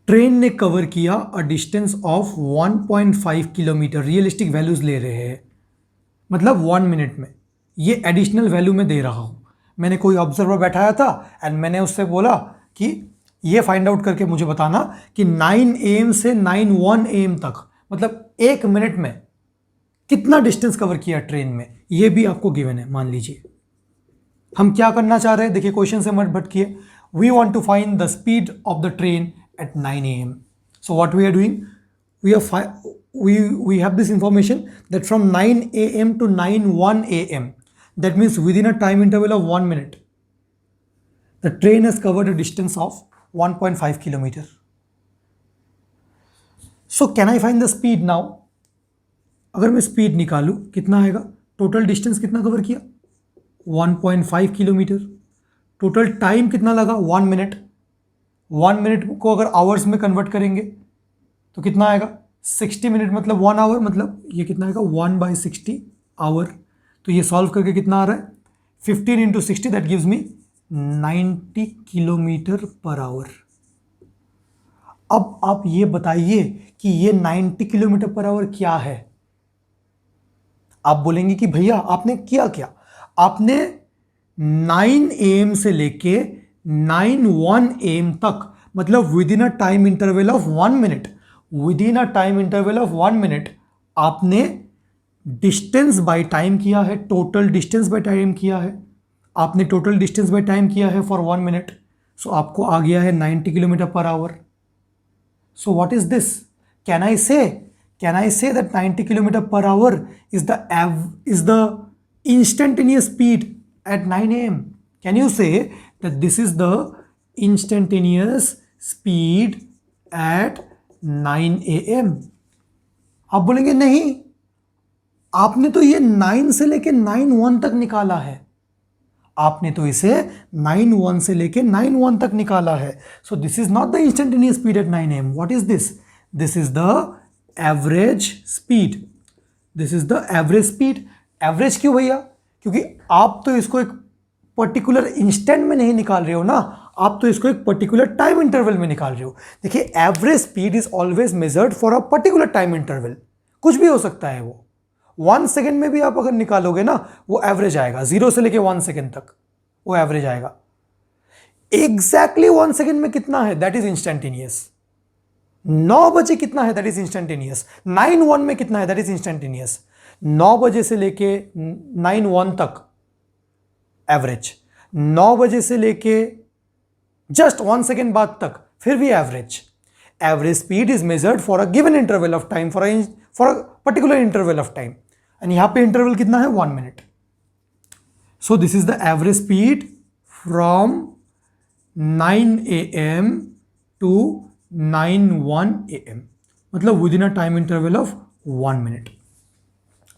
ट्रेन ने कवर किया a distance of 1.5 kilometre. Realistic values ले रहे हैं, मतलब 1 मिनट में। ये एडिशनल वैल्यू में दे रहा हूं। मैंने कोई ऑब्जर्वर बैठाया था एंड मैंने उससे बोला कि ये फाइंड आउट करके मुझे बताना कि 9 AM से 9:01 AM तक, मतलब 1 मिनट में कितना डिस्टेंस कवर किया ट्रेन में। ये भी आपको गिवन है, मान लीजिए। हम क्या करना चाह रहे हैं, देखिए क्वेश्चन से मत भटकिए। We want to find the speed of the train at 9 AM. So what we are doing, we have this information that from 9 AM to 9:01 AM, that means within a time interval of 1 minute, the train has covered a distance of 1.5 kilometer. So can I find the speed now? अगर मैं speed निकालूं कितना आएगा, total distance कितना cover किया 1.5 kilometre, total time कितना लगा 1 minute. 1 minute को अगर आवर्स में कन्वर्ट करेंगे तो कितना आएगा 60 मिनट, मतलब 1 आवर, मतलब ये कितना आएगा 1/60 आवर। तो ये सॉल्व करके कितना आ रहा है 15 × 60, that gives me 90 kilometre per our. अब आप ये बताइए कि ये 90 किलोमीटर पर आवर क्या है। आप बोलेंगे कि भैया आपने किया क्या, आपने 9 AM से लेके 9:01 AM तक, मतलब within a time interval of 1 minute, with in a time interval of 1 minute आपने डिस्टेंस बाय टाइम किया है, टोटल डिस्टेंस बाय टाइम किया है। आपने टोटल डिस्टेंस बाय टाइम किया है फॉर 1 मिनट, सो आपको आ गया है 90 kilometre per our. So what is this? Can I say that 90 kilometre per our is the instantaneous speed at 9 AM? Can you say that this is the instantaneous speed at 9 AM? आप बोलेंगे नहीं, आपने तो ये 9 से लेके 9:01 तक निकाला है, आपने तो इसे 9:01 से लेके 9:01 तक निकाला है। So this is not the instantaneous speed at 9 AM. What is this? This is the average speed. This is the average speed. Average क्यों भैया? क्योंकि आप तो इसको एक पर्टिकुलर इंस्टेंट में नहीं निकाल रहे हो ना, आप तो इसको एक पर्टिकुलर टाइम इंटरवल में निकाल रहे हो। देखिए average speed is always measured for a particular time interval. कुछ भी हो सकता है वो, 1 सेकेंड में भी आप अगर निकालोगे ना वो एवरेज आएगा, 0 से लेके 1 सेकेंड तक वो एवरेज आएगा। एग्जैक्टली 1 सेकेंड में कितना है, दैट इज इंस्टेंटेनियस। 9 बजे कितना है, दैट इज इंस्टेंटेनियस। 9:01 में कितना है, दैट इज इंस्टेंटेनियस। 9 बजे से लेके 9:01 तक एवरेज, 9 बजे से लेके जस्ट 1 सेकेंड बाद तक फिर भी average. Average speed is measured for a given interval of time, for a particular interval of time, and यहां पे इंटरवल कितना है 1 minute. So this is the average speed from 9 AM to 9:01 AM, मतलब within a time interval of 1 minute.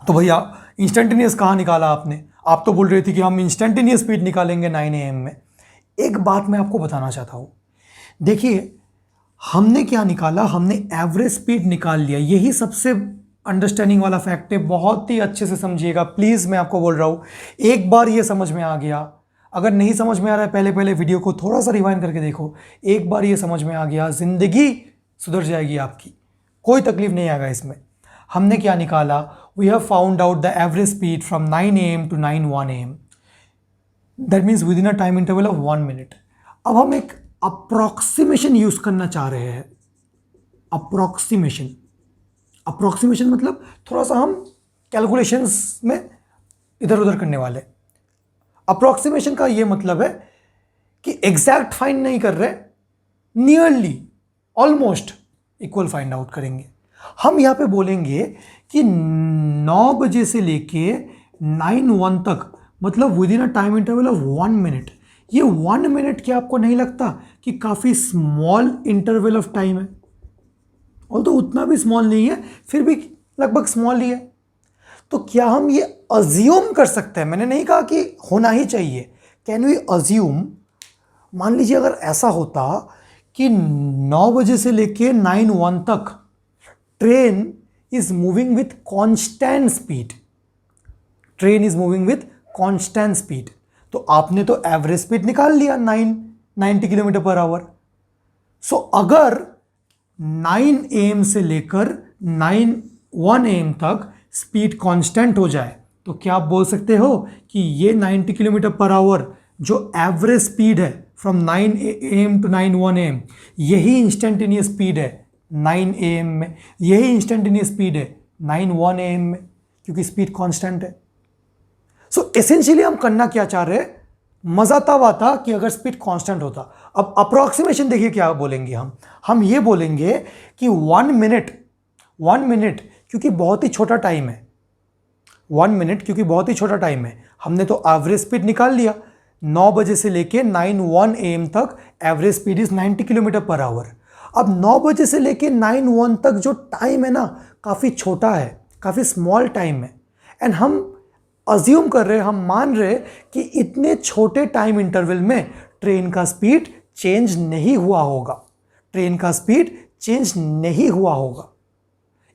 तो भैया instantaneous कहाँ निकाला आपने? आप तो बोल रहे थे कि हम इंस्टेंटेनियस स्पीड निकालेंगे 9 AM में। एक बात मैं आपको बताना चाहता हूँ, देखिए हमने क्या निकाला, हमने एवरेज स्पीड निकाल लिया। यही सबसे अंडरस्टैंडिंग वाला फैक्ट है, बहुत ही अच्छे से समझिएगा प्लीज़, मैं आपको बोल रहा हूँ। एक बार ये समझ में आ गया, अगर नहीं समझ में आ रहा है पहले पहले वीडियो को थोड़ा सा रिवाइंड करके देखो, एक बार ये समझ में आ गया ज़िंदगी सुधर जाएगी आपकी, कोई तकलीफ नहीं आएगा इसमें। हमने क्या निकाला, we have found out the average speed from 9 AM to 9:01 AM, that means within a time interval of 1 minute. अब हम एक अप्रॉक्सीमेशन यूज करना चाह रहे हैं। अप्रॉक्सीमेशन मतलब थोड़ा सा हम कैलकुलेशंस में इधर उधर करने वाले। अप्रॉक्सीमेशन का ये मतलब है कि एग्जैक्ट फाइंड नहीं कर रहे, nearly almost equal find out करेंगे। हम यहाँ पे बोलेंगे कि 9 बजे से लेके 9:01 तक, मतलब within a time interval of 1 minute. ये 1 मिनट क्या आपको नहीं लगता कि काफ़ी स्मॉल इंटरवल ऑफ टाइम है? और तो उतना भी स्मॉल नहीं है, फिर भी लगभग स्मॉल ही है। तो क्या हम ये अज्यूम कर सकते हैं, मैंने नहीं कहा कि होना ही चाहिए, कैन वी अज्यूम, मान लीजिए अगर ऐसा होता कि 9 बजे से लेके 9:01 तक train is moving with constant speed, train is moving with constant speed, तो आपने तो एवरेज स्पीड निकाल लिया 90 किलोमीटर पर आवर। सो अगर 9 AM से लेकर 9:01 AM तक स्पीड कांस्टेंट हो जाए, तो क्या आप बोल सकते हो कि ये 90 किलोमीटर पर आवर जो एवरेज स्पीड है फ्रॉम 9 AM टू 9:01 AM, यही इंस्टेंटेनियस स्पीड है 9 AM में, यही इंस्टेंटेनियस स्पीड है 9:01 AM में, क्योंकि स्पीड कांस्टेंट है। सो एसेंशियली हम करना क्या चाह रहे हैं, मजा तब आता कि अगर स्पीड कांस्टेंट होता। अब अप्रोक्सीमेशन देखिए क्या बोलेंगे हम ये बोलेंगे कि 1 मिनट क्योंकि बहुत ही छोटा टाइम है, 1 मिनट क्योंकि बहुत ही छोटा टाइम है, हमने तो एवरेज स्पीड निकाल लिया। 9 बजे से लेके 9:01 AM तक average speed is 90 kilometre per our. अब 9 बजे से लेके 9:01 तक जो टाइम है ना, काफ़ी छोटा है, काफ़ी स्मॉल टाइम है, एंड हम अज्यूम कर रहे हैं, हम मान रहे कि इतने छोटे टाइम इंटरवल में ट्रेन का स्पीड चेंज नहीं हुआ होगा, ट्रेन का स्पीड चेंज नहीं हुआ होगा।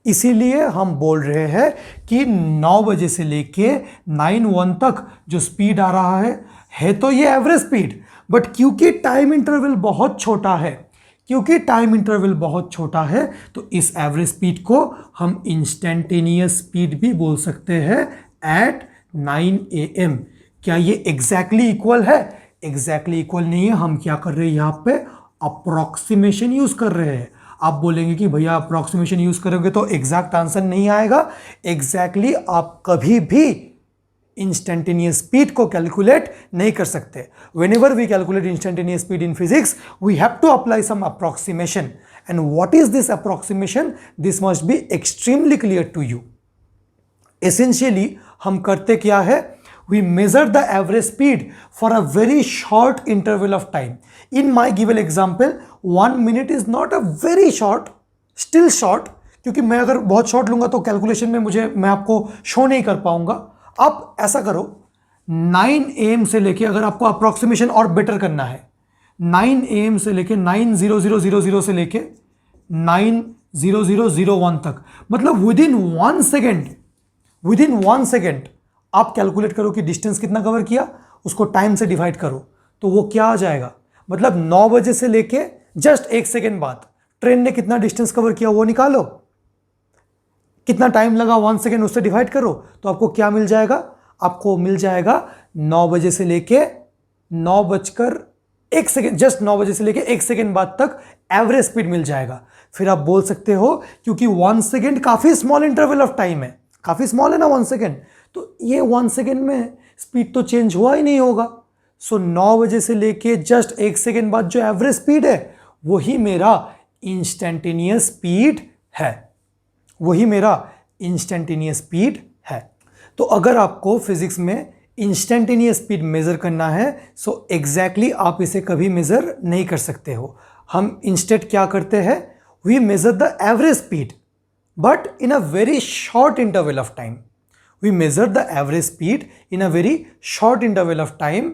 इसीलिए हम बोल रहे हैं कि 9 बजे से लेके 9:01 तक जो स्पीड आ रहा है तो ये एवरेज स्पीड, बट क्योंकि टाइम इंटरवल बहुत छोटा है, तो इस एवरेज स्पीड को हम इंस्टेंटेनियस स्पीड भी बोल सकते हैं एट 9 AM। क्या ये एग्जैक्टली इक्वल है? एग्जैक्टली इक्वल नहीं है। हम क्या कर रहे हैं, यहाँ पे अप्रोक्सीमेशन यूज कर रहे हैं। आप बोलेंगे कि भैया अप्रोक्सीमेशन यूज करोगे तो एग्जैक्ट आंसर नहीं आएगा। एग्जैक्टली आप कभी भी इंस्टेंटेनियस स्पीड को कैलकुलेट नहीं कर सकते। Whenever we calculate instantaneous speed in physics, we have to apply some approximation, and what is this approximation? This must be extremely clear to you. Essentially हम करते क्या है, we measure the average speed for a very short interval of time. In my given example, 1 minute is not a very short, still short, क्योंकि मैं अगर बहुत short लूंगा तो कैलकुलेशन में मैं आपको शो नहीं कर पाऊंगा। आप ऐसा करो, 9 AM से लेके, अगर आपको अप्रोक्सीमेशन और बेटर करना है, 9 AM से लेके 9:00:00 से लेके 9:00:01 तक, मतलब विद इन 1 सेकेंड आप कैलकुलेट करो कि डिस्टेंस कितना कवर किया, उसको टाइम से डिवाइड करो, तो वो क्या आ जाएगा, मतलब 9 बजे से लेके जस्ट 1 सेकेंड बाद ट्रेन ने कितना डिस्टेंस कवर किया वो निकालो, कितना टाइम लगा 1 सेकेंड, उससे डिवाइड करो, तो आपको क्या मिल जाएगा, आपको मिल जाएगा 9 बजे से लेके 9:01 सेकेंड, जस्ट 9 बजे से लेके 1 सेकेंड बाद तक एवरेज स्पीड मिल जाएगा। फिर आप बोल सकते हो, क्योंकि 1 सेकेंड काफी स्मॉल इंटरवल ऑफ टाइम है, काफी स्मॉल है ना 1 सेकेंड, तो ये 1 सेकेंड में स्पीड तो चेंज हुआ ही नहीं होगा। सो 9 बजे से लेके जस्ट 1 सेकेंड बाद जो एवरेज स्पीड है वही मेरा इंस्टेंटेनियस स्पीड है, वही मेरा इंस्टेंटेनियस स्पीड है। तो अगर आपको फिजिक्स में इंस्टेंटेनियस स्पीड मेज़र करना है, सो एग्जैक्टली आप इसे कभी मेज़र नहीं कर सकते हो। हम इंस्टेड क्या करते हैं, we measure the average speed but in a very short interval of time. We measure the average speed in a very short interval of time,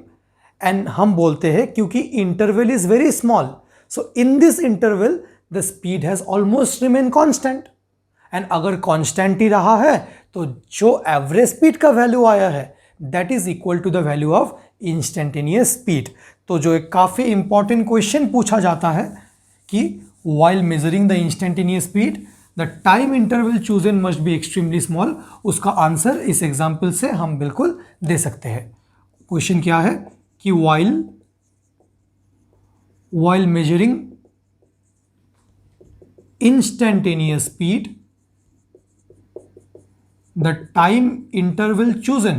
and हम बोलते हैं क्योंकि interval is very small, so in this interval the speed has almost remain constant. And अगर constant ही रहा है तो जो एवरेज स्पीड का वैल्यू आया है that is equal to the value of instantaneous speed. तो जो एक काफ़ी इंपॉर्टेंट क्वेश्चन पूछा जाता है कि while measuring the instantaneous speed the time interval chosen must be extremely small, उसका आंसर इस एग्जाम्पल से हम बिल्कुल दे सकते हैं। क्वेश्चन क्या है कि while measuring instantaneous speed the time interval chosen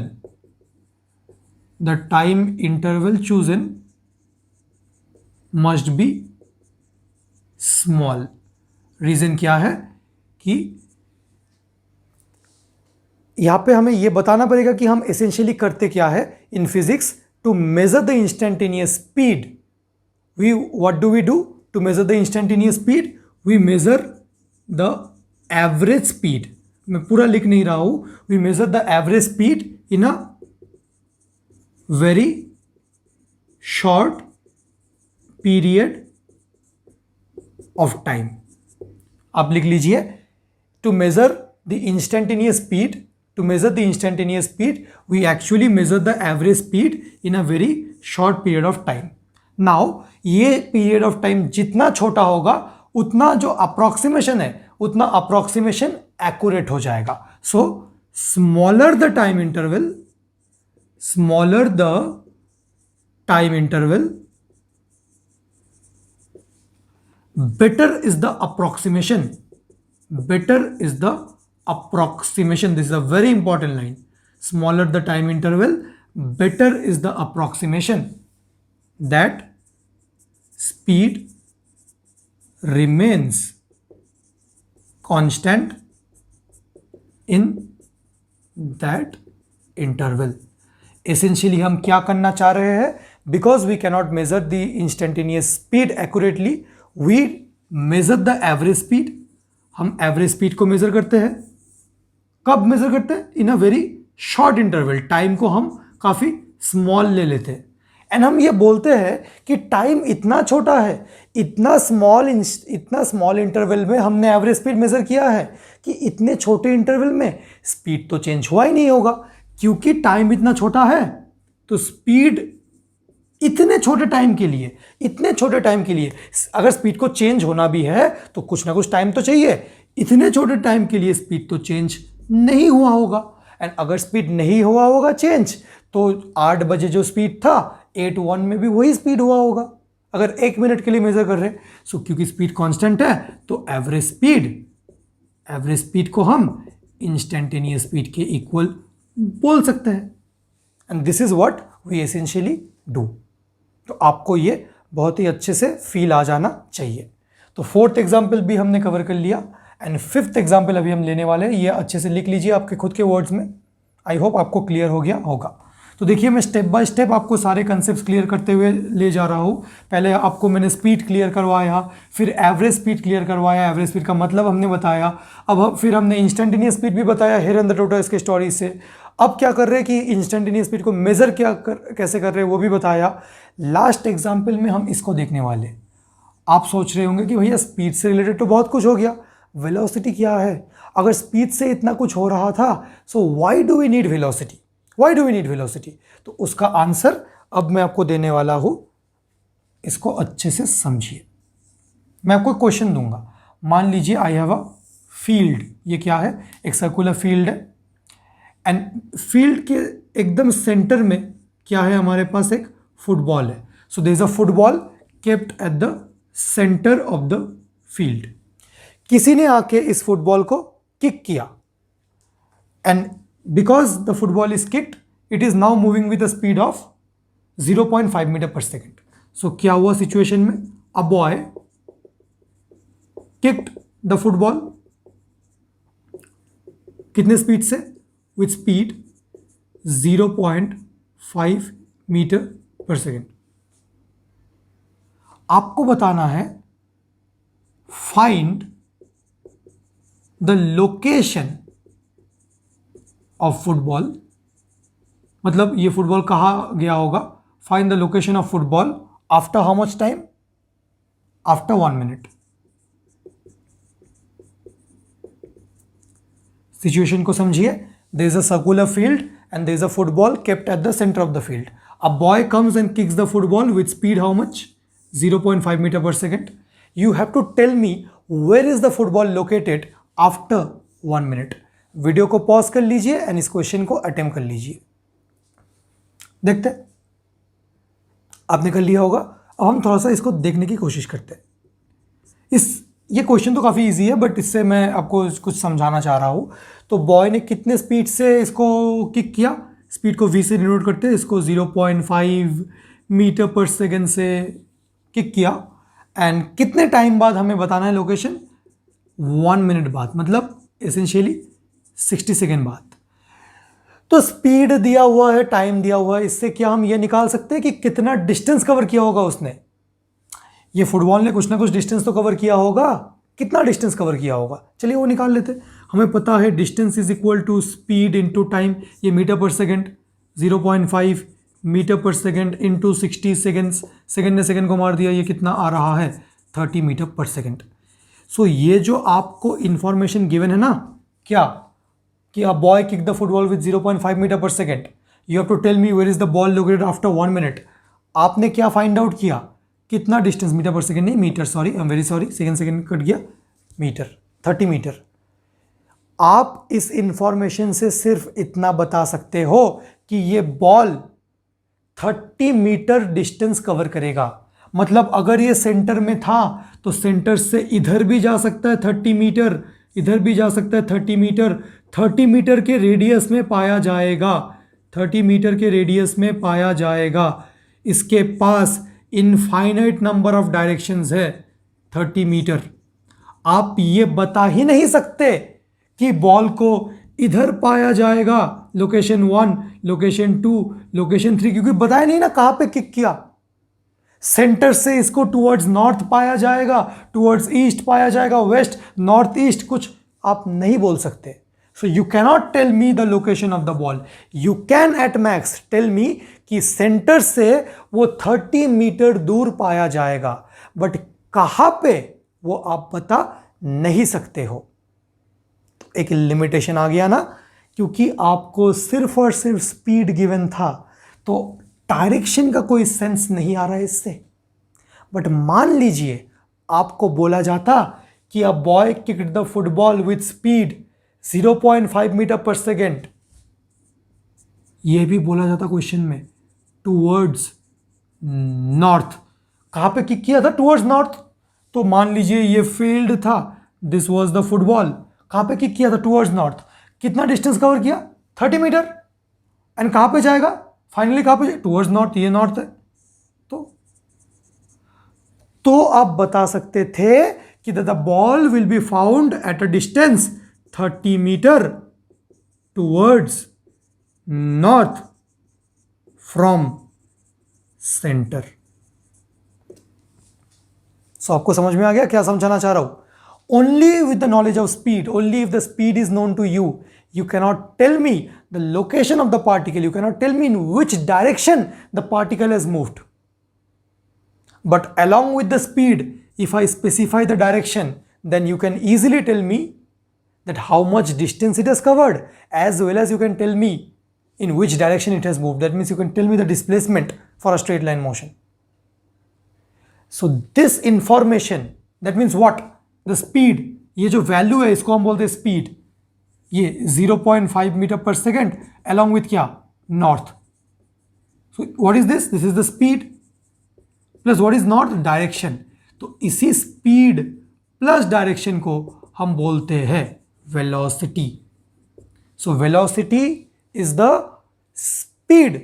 must be small. Reason क्या है कि यहां पे हमें यह बताना पड़ेगा कि हम एसेंशियली करते क्या है in physics. To measure the instantaneous speed we what do we do to measure the instantaneous speed, we measure the average speed. मैं पूरा लिख नहीं रहा हूं, we measure the average speed in a very short period of time. आप लिख लीजिए, to measure the instantaneous speed we actually measure the average speed in a very short period of time. Now ये period of time जितना छोटा होगा उतना जो approximation है उतना अप्रोक्सीमेशन एक्यूरेट हो जाएगा। So smaller the time interval better is the approximation. This is a very important line. Smaller the time interval, better is the approximation that speed remains constant in that interval. Essentially हम क्या करना चाह रहे हैं, because we cannot measure the instantaneous speed accurately, we measure the average speed। हम average speed को measure करते हैं। कब मेजर करते हैं? In a very short interval. Time को हम काफ़ी स्मॉल ले लेते हैं एंड हम ये बोलते हैं कि टाइम इतना छोटा है, इतना स्मॉल इंटरवल में हमने एवरेज स्पीड मेजर किया है कि इतने छोटे इंटरवल में स्पीड तो चेंज हुआ ही नहीं होगा, क्योंकि टाइम इतना छोटा है तो स्पीड इतने छोटे टाइम के लिए अगर स्पीड को चेंज होना भी है तो कुछ ना कुछ टाइम तो चाहिए। इतने छोटे टाइम के लिए स्पीड तो चेंज नहीं हुआ होगा, एंड अगर स्पीड नहीं हुआ होगा चेंज तो 8 बजे जो स्पीड था 8:1 में भी वही स्पीड हुआ होगा अगर 1 मिनट के लिए मेजर कर रहे हैं। सो क्योंकि स्पीड कांस्टेंट है तो एवरेज स्पीड को हम इंस्टेंटेनियस स्पीड के इक्वल बोल सकते हैं, and this is what we essentially do. तो आपको ये बहुत ही अच्छे से फील आ जाना चाहिए। तो 4th एग्जाम्पल भी हमने कवर कर लिया एंड 5th एग्जाम्पल अभी हम लेने वाले हैं। ये अच्छे से लिख लीजिए आपके खुद के वर्ड्स में। आई होप आपको क्लियर हो गया होगा। तो देखिए मैं स्टेप बाय स्टेप आपको सारे कंसेप्ट क्लियर करते हुए ले जा रहा हूँ। पहले आपको मैंने स्पीड क्लियर करवाया, फिर एवरेज स्पीड क्लियर करवाया, एवरेज स्पीड का मतलब हमने बताया। अब फिर हमने इंस्टेंटेनियस स्पीड भी बताया हेयर एंड द टोटर्स के स्टोरी से। अब क्या कर रहे हैं कि इंस्टेंटेनियस स्पीड को मेजर कैसे कर रहे हैं वो भी बताया। लास्ट एग्जाम्पल में हम इसको देखने वाले। आप सोच रहे होंगे कि भैया स्पीड से रिलेटेड तो बहुत कुछ हो गया, वेलोसिटी क्या है? अगर स्पीड से इतना कुछ हो रहा था so why do we need velocity? तो उसका आंसर अब मैं आपको देने वाला हूं, इसको अच्छे से समझिए। मैं आपको क्वेश्चन दूंगा, मान लीजिए आई हैव अ फील्ड। ये क्या है? एक सर्कुलर फील्ड है एंड फील्ड के एकदम सेंटर में क्या है? हमारे पास एक फुटबॉल है। So there is a football kept at the centre of the field. किसी ने आके इस फुटबॉल को किक किया and because the football is kicked it is now moving with the speed of 0.5 metre per second. So क्या हुआ situation में? A boy kicked the football कितने स्पीड से? With speed 0.5 5 metre per second. आपको बताना है find the location of football, मतलब ये फुटबॉल कहाँ गया होगा। Find the location of football after how much time, after 1 minute. Situation को समझिए। There is a circular field and there is a football kept at the centre of the field. A boy comes and kicks the football with speed how much, 0.5 metre per second. You have to tell me where is the football located after 1 minute. Video को pause कर लीजिए and इस question को attempt कर लीजिए। देखते हैं, आपने कर लिया होगा। अब हम थोड़ा सा इसको देखने की कोशिश करते हैं। ये क्वेश्चन तो काफ़ी इजी है, बट इससे मैं आपको कुछ समझाना चाह रहा हूँ। तो बॉय ने कितने स्पीड से इसको किक किया, स्पीड को v से डिनोट करते हैं, इसको 0.5 मीटर पर सेकेंड से किक किया। एंड कितने टाइम बाद हमें बताना है लोकेशन, 1 मिनट बाद, मतलब एसेंशियली 60 सेकेंड बाद। तो स्पीड दिया हुआ है, टाइम दिया हुआ है, इससे क्या हम ये निकाल सकते हैं कि कितना डिस्टेंस कवर किया होगा उसने। ये फुटबॉल ने कुछ ना कुछ डिस्टेंस तो कवर किया होगा, कितना डिस्टेंस कवर किया होगा, चलिए वो निकाल लेते हैं। हमें पता है distance is equal to speed into time. ये metre per second, 0.5 metre per second into 60 seconds, second ने सेकंड को मार दिया, ये कितना आ रहा है, 30 मीटर पर सेकंड। सो ये जो आपको इंफॉर्मेशन गिवन है ना, क्या कि a boy kick the football with 0.5 metre per second, you have to tell me where is the ball located after 1 minute. आपने क्या फाइंड आउट किया, कितना डिस्टेंस, मीटर पर सेकंड नहीं, metre, sorry, I am very sorry, second कट गया, metre, 30 metre. आप इस information से सिर्फ इतना बता सकते हो कि ये बॉल 30 मीटर डिस्टेंस कवर करेगा। मतलब अगर ये सेंटर में था तो सेंटर से इधर भी जा सकता है 30 मीटर, इधर भी जा सकता है 30 मीटर, 30 मीटर के रेडियस में पाया जाएगा, 30 मीटर के रेडियस में पाया जाएगा। इसके पास इनफाइनाइट नंबर ऑफ डायरेक्शंस है 30 मीटर। आप ये बता ही नहीं सकते कि बॉल को इधर पाया जाएगा, लोकेशन 1, लोकेशन 2, लोकेशन 3, क्योंकि बताया नहीं ना कहाँ पे किक किया। सेंटर से इसको टुवर्ड्स नॉर्थ पाया जाएगा, टुवर्ड्स ईस्ट पाया जाएगा, वेस्ट, नॉर्थ ईस्ट, कुछ आप नहीं बोल सकते। So you cannot tell me the location of the ball. You can at max tell me कि सेंटर से वो 30 मीटर दूर पाया जाएगा, बट कहाँ पे वो आप बता नहीं सकते हो। तो एक लिमिटेशन आ गया ना, क्योंकि आपको सिर्फ और सिर्फ स्पीड गिवन था, तो डायरेक्शन का कोई सेंस नहीं आ रहा है इससे। बट मान लीजिए आपको बोला जाता कि a boy kicked the football with speed 0.5 metre per second, यह भी बोला जाता क्वेश्चन में, टूवर्ड्स नॉर्थ। कहाँ पे किक किया था, टूवर्ड्स नॉर्थ। तो मान लीजिए ये फील्ड था, दिस वाज द फुटबॉल, कहाँ पे किक किया था, टूवर्ड्स नॉर्थ। कितना डिस्टेंस कवर किया, 30 मीटर। एंड कहाँ पे जाएगा फाइनली, कहाँ पे, टूवर्ड्स नॉर्थ, ये नॉर्थ है। तो आप बता सकते थे कि the ball will be found at a distance 30 metre towards north from centre. So आपको समझ में आ गया क्या समझाना चाह रहा हूं। Only with the knowledge of speed, only if the speed is known to you, you cannot tell me the location of the particle, you cannot tell me in which direction the particle has moved. But along with the speed, if I specify the direction, then you can easily tell me that how much distance it has covered, as well as you can tell me in which direction it has moved. That means you can tell me the displacement for a straight line motion. So this information, that means what? The speed, ये जो value है इसको हम बोलते हैं speed, ये 0.5 metre per second along with क्या, north. So what is this, this is the speed plus what is north, direction. तो इसी स्पीड प्लस डायरेक्शन को हम बोलते हैं velocity. So velocity is the speed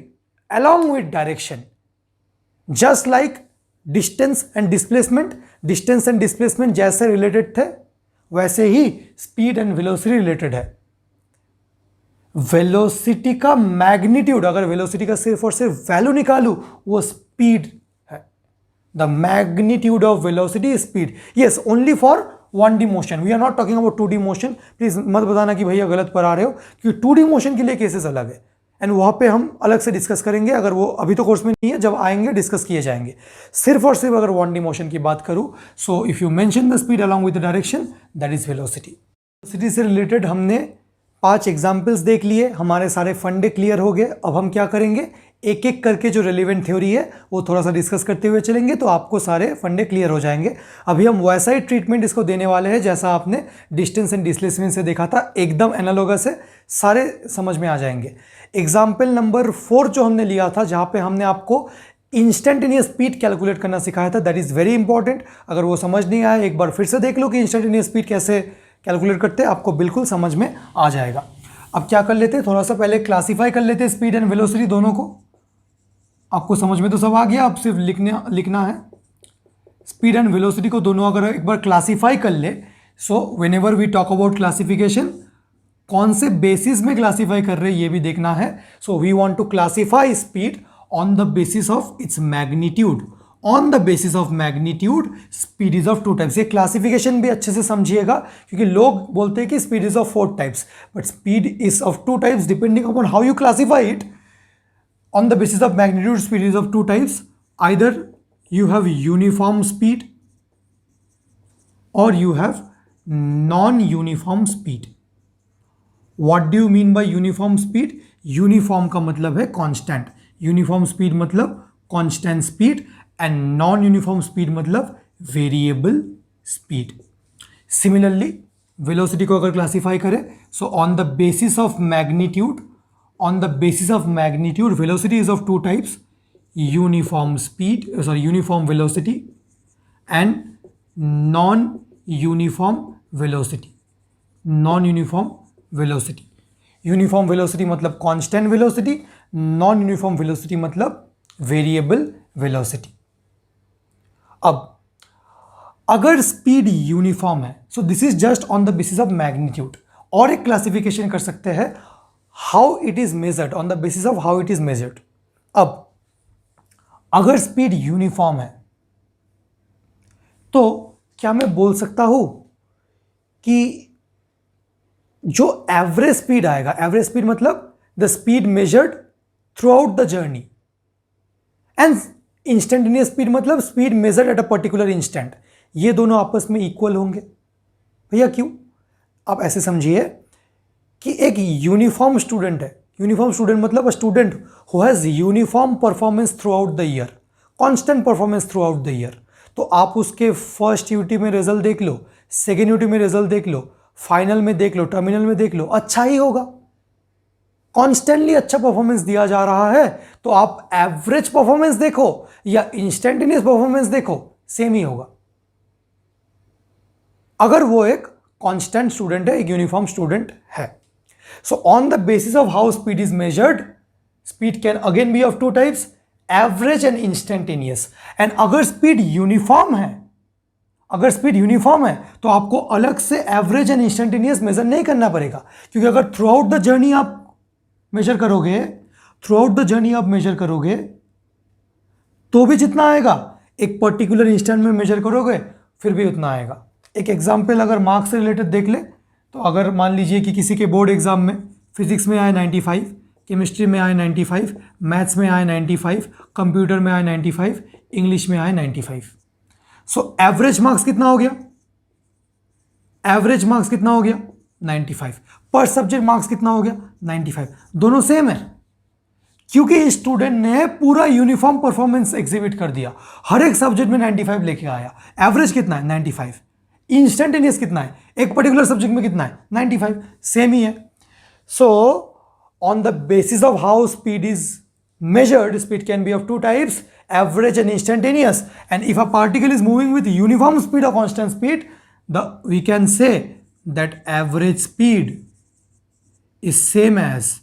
along with direction, just like distance and displacement. Distance and displacement जैसे related थे, वैसे ही speed and velocity related है। वेलोसिटी का मैग्नीट्यूड, अगर वेलोसिटी का सिर्फ और सिर्फ वैल्यू निकालूं, वो स्पीड है। The magnitude of velocity is speed. Yes, only for 1D motion, we are not talking about 2D motion. Please मत बताना कि भैया गलत पर आ रहे हो, क्योंकि 2D मोशन के लिए केसेस अलग है एंड वहाँ पे हम अलग से डिस्कस करेंगे। अगर वो अभी तो कोर्स में नहीं है, जब आएंगे डिस्कस किए जाएंगे। सिर्फ और सिर्फ अगर 1D मोशन की बात करूँ, so if you mention the speed along with the direction, that is velocity. Velocity से रिलेटेड हमने 5 एग्जाम्पल्स देख लिए, हमारे सारे फंडे क्लियर हो गए। अब हम क्या करेंगे, एक एक करके जो रिलेवेंट थ्योरी है वो थोड़ा सा डिस्कस करते हुए चलेंगे, तो आपको सारे फंडे क्लियर हो जाएंगे। अभी हम वैसा ही ट्रीटमेंट इसको देने वाले हैं जैसा आपने डिस्टेंस एंड डिस्प्लेसमेंट से देखा था, एकदम एनालॉगस है, सारे समझ में आ जाएंगे। एग्जाम्पल नंबर 4 जो हमने लिया था, जहाँ पे हमने आपको इंस्टेंटेनियस स्पीड कैलकुलेट करना सिखाया था, दैट इज़ वेरी इंपॉर्टेंट। अगर वो समझ नहीं आया, एक बार फिर से देख लो कि इंस्टेंटेनियस स्पीड कैसे कैलकुलेट करते हैं, आपको बिल्कुल समझ में आ जाएगा। अब क्या कर लेते हैं, थोड़ा सा पहले क्लासीफाई कर लेते हैं स्पीड एंड वेलोसिटी दोनों को। आपको समझ में तो सब आ गया, अब सिर्फ लिखना है। स्पीड एंड वेलोसिटी को दोनों अगर एक बार क्लासीफाई कर ले, so whenever we talk about classification, कौन से बेसिस में क्लासीफाई कर रहे हैं ये भी देखना है। So we want to classify speed on the basis of its magnitude. On the basis of magnitude speed is of 2 types. ये क्लासिफिकेशन भी अच्छे से समझिएगा, क्योंकि लोग बोलते हैं कि speed is of 4 types, but speed is of 2 types depending upon how you classify it. On the basis of magnitude, speed is of 2 types. Either you have uniform speed or you have non-uniform speed. What do you mean by uniform speed? Uniform का मतलब है constant. Uniform speed मतलब constant speed and non-uniform speed मतलब variable speed. Similarly, velocity को अगर classify करें, so on the basis of magnitude, on the basis of magnitude, velocity is of 2 types: uniform velocity and non-uniform velocity. Non-uniform velocity, uniform velocity मतलब constant velocity, non-uniform velocity मतलब variable velocity. अब अगर speed uniform है, so this is just on the basis of magnitude. और एक classification कर सकते हैं, how it is measured, on the basis of how it is measured. अब अगर स्पीड यूनिफॉर्म है, तो क्या मैं बोल सकता हूं कि जो एवरेज स्पीड आएगा, एवरेज स्पीड मतलब the speed measured throughout the journey, and instantaneous speed मतलब speed measured at a particular instant, ये दोनों आपस में इक्वल होंगे। भैया क्यों? आप ऐसे समझिए कि एक यूनिफॉर्म स्टूडेंट है। यूनिफॉर्म स्टूडेंट मतलब a student who has uniform performance through out the year, constant performance through out the year. तो आप उसके फर्स्ट यूटी में रिजल्ट देख लो, सेकेंड यूटी में रिजल्ट देख लो, फाइनल में देख लो, टर्मिनल में देख लो, अच्छा ही होगा। कॉन्स्टेंटली अच्छा परफॉर्मेंस दिया जा रहा है, तो आप एवरेज परफॉर्मेंस देखो या इंस्टेंटेनियस परफॉर्मेंस देखो, सेम ही होगा। अगर वो एक कांस्टेंट स्टूडेंट है, एक यूनिफॉर्म स्टूडेंट है। So on the basis of how speed is measured, speed can again be of 2 types, average and instantaneous. And अगर स्पीड यूनिफॉर्म है, अगर स्पीड यूनिफॉर्म है, तो आपको अलग से एवरेज एंड इंस्टेंटेनियस मेजर नहीं करना पड़ेगा, क्योंकि अगर थ्रू आउट द जर्नी आप मेजर करोगे, थ्रू आउट द जर्नी आप मेजर करोगे, तो भी जितना आएगा, एक पर्टिकुलर इंस्टेंट में मेजर करोगे फिर भी उतना आएगा। एक एग्जाम्पल अगर मार्क्स से रिलेटेड देख ले, तो अगर मान लीजिए कि किसी के बोर्ड एग्जाम में फिजिक्स में आए 95, केमिस्ट्री में आए 95, मैथ्स में आए 95, कंप्यूटर में आए 95, इंग्लिश में आए 95। सो एवरेज मार्क्स कितना हो गया? एवरेज मार्क्स कितना हो गया? 95। पर सब्जेक्ट मार्क्स कितना हो गया? 95। दोनों सेम है, क्योंकि स्टूडेंट ने पूरा यूनिफॉर्म परफॉर्मेंस एग्जिबिट कर दिया, हर एक सब्जेक्ट में 95 लेके आया। एवरेज कितना है? 95। इंस्टेंटेनियस कितना है? एक पर्टिकुलर सब्जेक्ट में कितना है? 95। सेम ही है। So on the basis of how speed is measured, speed can be of 2 types, average and instantaneous. And if a particle is moving with uniform speed or constant speed, we can say that average speed is same as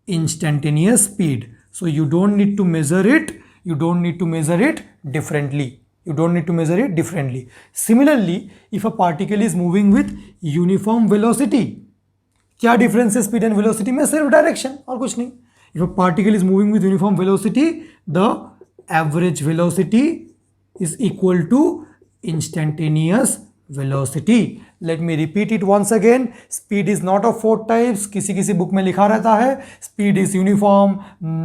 instantaneous speed. So you don't need to measure it, you don't need to measure it differently. You don't need to measure it differently. Similarly, if a particle is moving with uniform velocity, क्या difference है speed and velocity में? सिर्फ direction और कुछ नहीं. If a particle is moving with uniform velocity, the average velocity is equal to instantaneous velocity. Let me repeat it once again. Speed is not of four types. किसी किसी book में लिखा रहता है speed is uniform,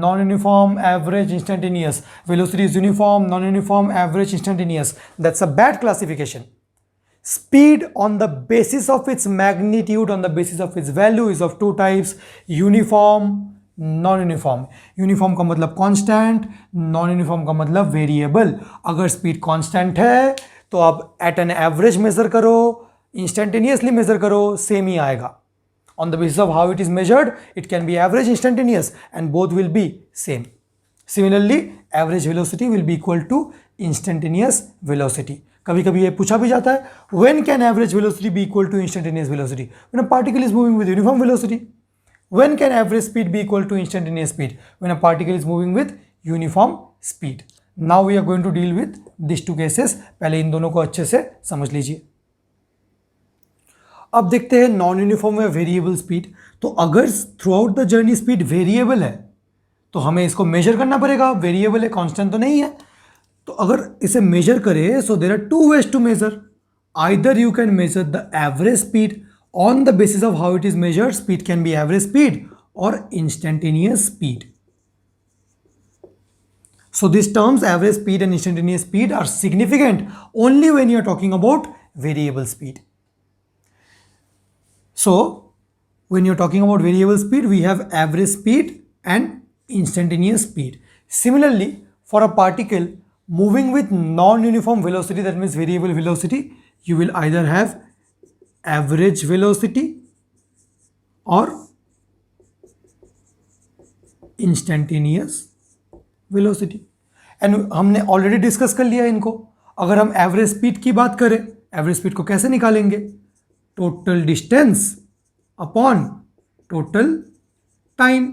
non-uniform, average, instantaneous. Velocity is uniform, non-uniform, average, instantaneous. That's a bad classification. Speed on the basis of its magnitude, on the basis of its value is of two types: uniform, non uniform. Uniform का मतलब constant, non uniform का मतलब variable. अगर speed constant है तो आप at an average measure करो, instantaneously measure करो, सेम ही आएगा. On the basis of how it is measured, it can be average, instantaneous, and both will be same. Similarly average velocity will be equal to instantaneous velocity. कभी कभी ये पूछा भी जाता है, when can average velocity be equal to instantaneous velocity? When a particle is moving with uniform velocity. When can average speed be equal to instantaneous speed? When a particle is moving with uniform speed. Now we are going to deal with these two cases. पहले इन दोनों को अच्छे से समझ लीजिए. अब देखते हैं नॉन यूनिफॉर्म या वेरिएबल स्पीड. तो अगर through out the journey speed variable है तो हमें इसको मेजर करना पड़ेगा. वेरिएबल है, कांस्टेंट तो नहीं है. तो अगर इसे मेजर करें, so there are two ways to measure. Either you can measure the average speed. On the basis of how it is measured, speed can be average speed or instantaneous speed. So these terms, average speed and instantaneous speed, are significant only when you are talking about variable speed. So when you are talking about variable speed, we have average speed and instantaneous speed. Similarly, for a particle moving with non-uniform velocity, that means variable velocity, you will either have average velocity और instantaneous velocity. And हमने already discuss कर लिया इनको. अगर हम average speed की बात करें, एवरेज स्पीड को कैसे निकालेंगे? Total distance upon total time.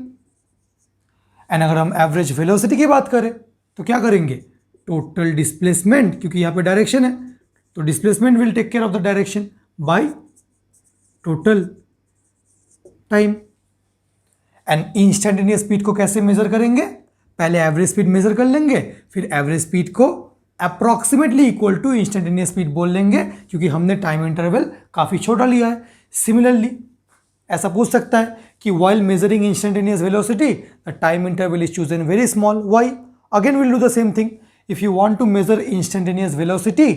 And अगर हम एवरेज वेलोसिटी की बात करें तो क्या करेंगे? टोटल डिस्प्लेसमेंट, क्योंकि यहाँ पे डायरेक्शन है तो displacement will take care of the direction by total time. And instantaneous speed को कैसे मेजर करेंगे? पहले एवरेज स्पीड मेजर कर लेंगे, फिर एवरेज स्पीड को approximately equal to instantaneous speed बोल लेंगे, क्योंकि हमने टाइम इंटरवल काफ़ी छोटा लिया है. सिमिलरली ऐसा पूछ सकता है कि while measuring instantaneous velocity, the time interval is chosen very small. Why? Again we'll do the same thing. If you want to measure instantaneous velocity,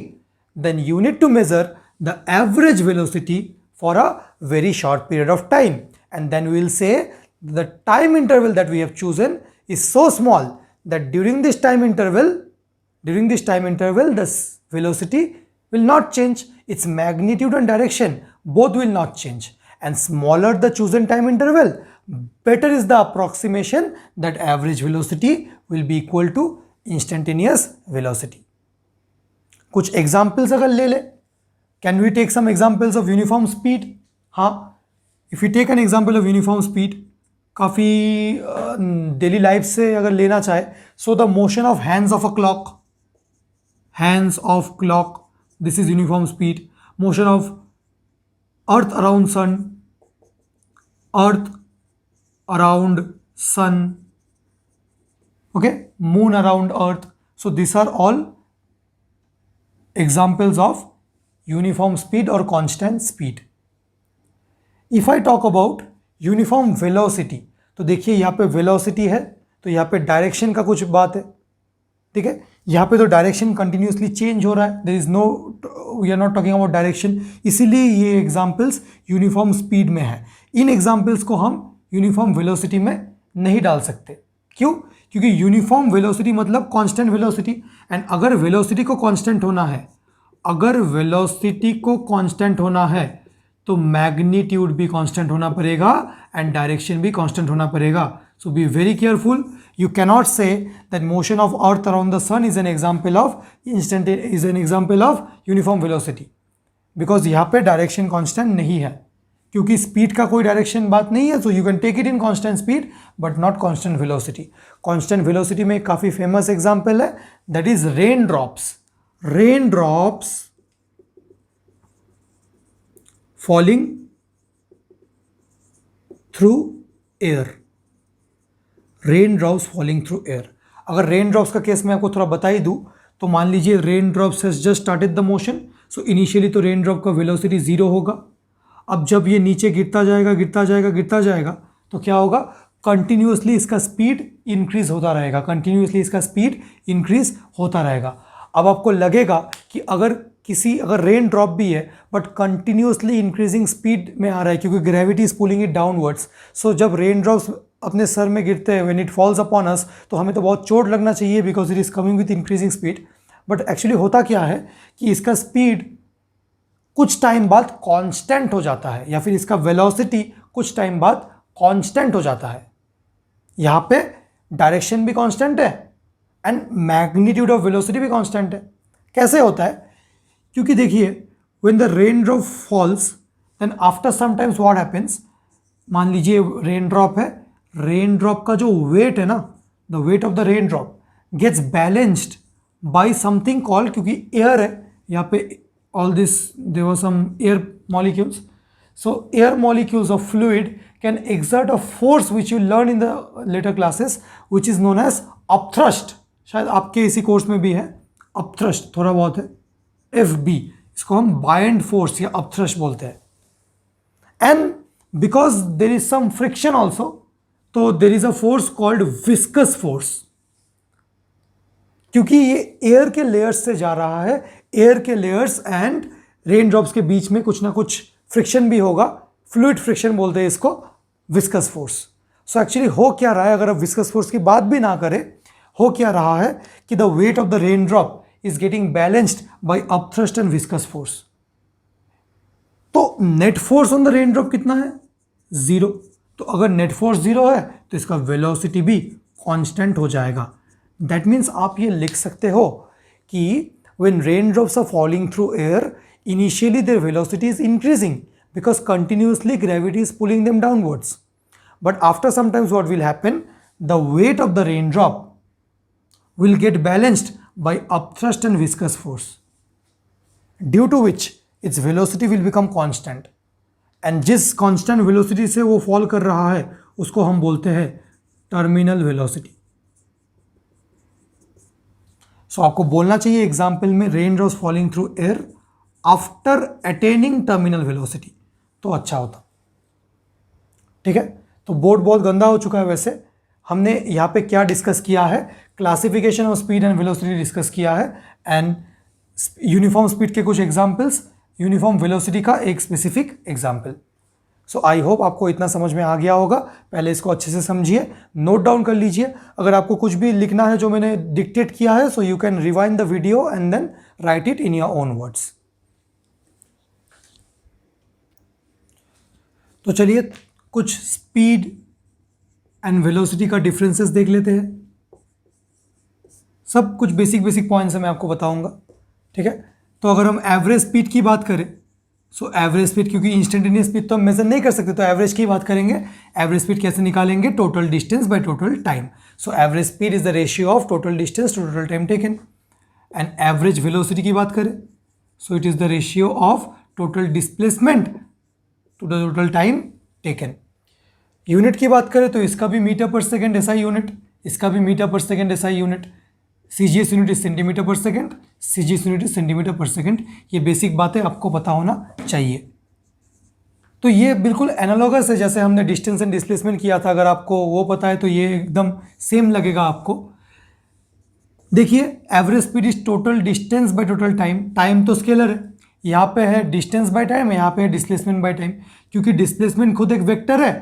then you need to measure the average velocity for a very short period of time, and then we will say the time interval that we have chosen is so small that during this time interval the velocity will not change. Its magnitude and direction both will not change, and smaller the chosen time interval, better is the approximation that average velocity will be equal to instantaneous velocity. कुछ examples अगर ले ले, can we take some examples of uniform speed? हाँ, if we take an example of uniform speed, काफ़ी daily life से अगर लेना चाहे, so the motion of hands of a clock, this is uniform speed. Motion of earth around sun, okay, moon around earth. So these are all examples of uniform speed or constant speed. If I talk about uniform velocity, तो देखिए यहाँ पे velocity है तो यहाँ पे direction का कुछ बात है. ठीक है, यहाँ पे तो डायरेक्शन कंटिन्यूसली चेंज हो रहा है. There is no, we are not talking about direction, इसीलिए ये एग्जांपल्स यूनिफॉर्म स्पीड में है. इन एग्जांपल्स को हम यूनिफॉर्म वेलोसिटी में नहीं डाल सकते. क्यों? क्योंकि यूनिफॉर्म वेलोसिटी मतलब कांस्टेंट वेलोसिटी, एंड अगर वेलोसिटी को कांस्टेंट होना है, तो मैग्नीट्यूड भी कांस्टेंट होना पड़ेगा एंड डायरेक्शन भी कांस्टेंट होना पड़ेगा. So be very careful. You cannot say that motion of earth around the sun is an example of uniform velocity, because यहाँ पे डायरेक्शन कांस्टेंट नहीं है, क्योंकि स्पीड का कोई डायरेक्शन बात नहीं है. So you can take it in constant speed but not constant velocity. Constant velocity में काफ़ी फेमस एग्जाम्पल है, that is raindrops falling through air, rain drops falling through air. अगर रेन ड्रॉप्स का केस मैं आपको थोड़ा बता ही दूँ तो मान लीजिए rain drops has just started the motion, so initially तो रेन ड्रॉप का वेलोसिटी 0 होगा। अब जब ये नीचे गिरता जाएगा गिरता जाएगा गिरता जाएगा तो क्या होगा, कंटिन्यूसली इसका स्पीड इंक्रीज होता रहेगा, कंटिन्यूसली इसका स्पीड इंक्रीज होता रहेगा। अब आपको लगेगा कि अगर रेन ड्रॉप भी है बट कंटिन्यूसली इंक्रीजिंग स्पीड में आ रहा है क्योंकि gravity is pulling it downwards, so जब रेन ड्रॉप्स अपने सर में गिरते हैं when it falls upon us तो हमें तो बहुत चोट लगना चाहिए because it is coming with increasing speed. But actually होता क्या है कि इसका स्पीड कुछ टाइम बाद कांस्टेंट हो जाता है या फिर इसका वेलोसिटी कुछ टाइम बाद कांस्टेंट हो जाता है। यहाँ पे डायरेक्शन भी कांस्टेंट है एंड मैग्नीट्यूड ऑफ वेलोसिटी भी कांस्टेंट है। कैसे होता है, क्योंकि देखिए when the rain drop falls then after some times what happens, मान लीजिए रेन ड्रॉप है, रेन ड्रॉप का जो वेट है ना, the weight of the rain drop gets balanced by something called, क्योंकि एयर है यहाँ पे, all this there were some air molecules, so air molecules of fluid can exert a force which you learn in the later classes which is known as upthrust, शायद आपके इसी course में भी है upthrust, थोड़ा बहुत है FB, इसको हम बाइंड फोर्स या upthrust बोलते हैं। and because there is some friction also, तो there is a force called viscous force, क्योंकि ये एयर के लेयर्स से जा रहा है, एयर के लेयर्स एंड रेन ड्रॉप्स के बीच में कुछ ना कुछ फ्रिक्शन भी होगा, फ्लूइड फ्रिक्शन बोलते हैं इसको, विस्कस फोर्स। सो एक्चुअली हो क्या रहा है, अगर आप विस्कस फोर्स की बात भी ना करें, हो क्या रहा है कि the weight of the rain drop is getting balanced by upthrust and viscous force. तो net force on the rain drop कितना है, 0। तो अगर नेट फोर्स 0 है तो इसका वेलोसिटी भी कांस्टेंट हो जाएगा। दैट मीन्स आप ये लिख सकते हो कि when raindrops are falling through air, initially their velocity is increasing because continuously gravity is pulling them downwards. But after sometimes what will happen, the weight of the raindrop will get balanced by upthrust and viscous force, due to which its velocity will become constant. And जिस constant velocity से वो fall कर रहा है उसको हम बोलते हैं terminal velocity. सो आपको बोलना चाहिए एग्जाम्पल में rain drops falling through air after attaining terminal velocity, तो अच्छा होता। ठीक है, तो बोर्ड बहुत गंदा हो चुका है। वैसे हमने यहाँ पे क्या डिस्कस किया है, classification of speed and velocity discuss किया है एंड यूनिफॉर्म स्पीड के कुछ एग्जाम्पल्स, यूनिफॉर्म वेलोसिटी का एक specific example. So I hope आपको इतना समझ में आ गया होगा। पहले इसको अच्छे से समझिए, नोट डाउन कर लीजिए। अगर आपको कुछ भी लिखना है जो मैंने डिक्टेट किया है, so you can rewind the video and then write it in your own words. तो चलिए कुछ स्पीड एंड वेलोसिटी का डिफरेंसेस देख लेते हैं। सब कुछ बेसिक पॉइंट्स मैं आपको बताऊंगा। ठीक है, तो अगर हम एवरेज स्पीड की बात करें, सो एवरेज स्पीड, क्योंकि इंस्टेंटेनियस स्पीड तो हम मेजर नहीं कर सकते, तो एवरेज की बात करेंगे। एवरेज स्पीड कैसे निकालेंगे, total distance by total time. So average speed is the ratio of total distance to total time taken. And average velocity की बात करें, so it is the ratio of total displacement to the total time taken. Unit की बात करें तो इसका भी metre per second SI unit, इसका भी metre per second SI unit. CGS unit is centimetre per second, CGS unit is centimetre per second. ये basic बातें आपको पता होना चाहिए। तो ये बिल्कुल एनालॉगस है जैसे हमने डिस्टेंस एंड डिस्प्लेसमेंट किया था। अगर आपको वो पता है तो ये एकदम सेम लगेगा आपको। देखिए average speed is total distance by total time. Time तो स्केलर है, यहाँ पे है डिस्टेंस बाय टाइम, यहाँ पे है डिस्प्लेसमेंट बाय टाइम। क्योंकि डिस्प्लेसमेंट खुद एक वेक्टर है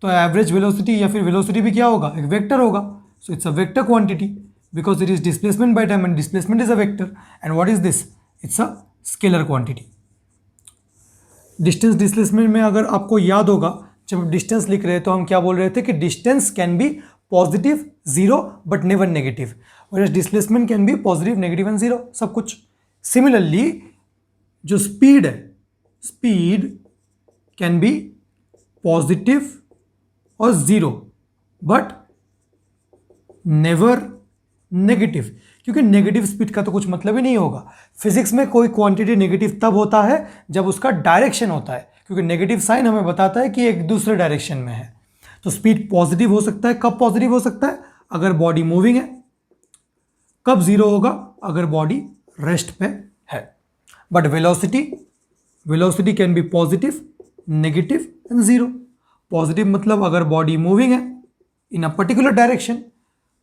तो एवरेज वेलोसिटी या फिर वेलोसिटी भी क्या होगा, एक वेक्टर होगा। सो it's a vector quantity because it is displacement by time and displacement is a vector. And what is this? It's a scalar quantity. Distance displacement में अगर आपको याद होगा, जब डिस्टेंस लिख रहे हैं तो हम क्या बोल रहे थे कि distance can be positive 0 but never negative, और displacement can be positive negative and 0 सब कुछ। सिमिलरली जो स्पीड है, स्पीड कैन बी पॉजिटिव और 0 बट नेवर नेगेटिव, क्योंकि नेगेटिव स्पीड का तो कुछ मतलब ही नहीं होगा। फिजिक्स में कोई क्वांटिटी नेगेटिव तब होता है जब उसका डायरेक्शन होता है, क्योंकि नेगेटिव साइन हमें बताता है कि एक दूसरे डायरेक्शन में है। तो स्पीड पॉजिटिव हो सकता है, कब पॉजिटिव हो सकता है? अगर बॉडी मूविंग है। कब जीरो होगा? अगर बॉडी रेस्ट पे है। But velocity can be positive, negative and zero. Positive मतलब अगर बॉडी मूविंग है in a particular direction,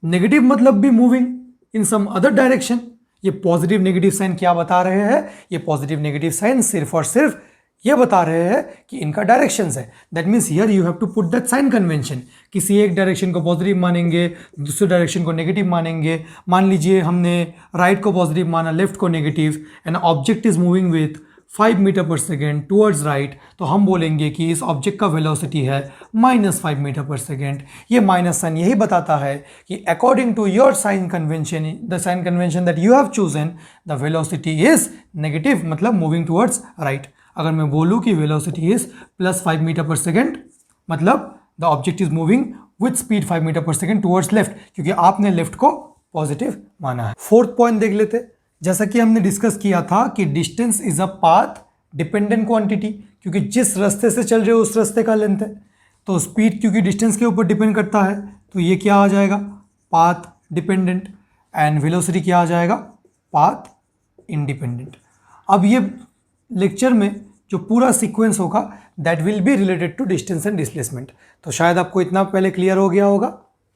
negative मतलब भी moving in some other direction. ये पॉजिटिव नेगेटिव साइन क्या बता रहे हैं? ये पॉजिटिव नेगेटिव साइन सिर्फ और सिर्फ ये बता रहे हैं कि इनका डायरेक्शंस है। That means here you have to put that sign convention. किसी एक डायरेक्शन को पॉजिटिव मानेंगे, दूसरे डायरेक्शन को नेगेटिव मानेंगे। मान लीजिए हमने राइट को पॉजिटिव माना, लेफ्ट को negative, and object is moving with 5 metre per second towards right, तो हम बोलेंगे कि इस ऑब्जेक्ट का वेलोसिटी है -5 मीटर पर सेकेंड। ये माइनस साइन यही बताता है कि according to your sign convention, the sign convention that you have chosen, the velocity is negative, मतलब मूविंग टूवर्ड्स राइट। अगर मैं बोलूँ कि velocity is +5 metre per second, मतलब the object is moving with speed 5 metre per second towards left, क्योंकि आपने left को positive माना है। फोर्थ पॉइंट देख लेते हैं। जैसा कि हमने डिस्कस किया था कि distance is a path dependent quantity, क्योंकि जिस रास्ते से चल रहे हो उस रास्ते का लेंथ है। तो स्पीड क्योंकि डिस्टेंस के ऊपर डिपेंड करता है, तो ये क्या आ जाएगा? Path dependent. एंड वेलोसिटी क्या आ जाएगा? Path independent. अब ये लेक्चर में जो पूरा सीक्वेंस होगा that will be related to distance and displacement. तो शायद आपको इतना पहले क्लियर हो गया होगा,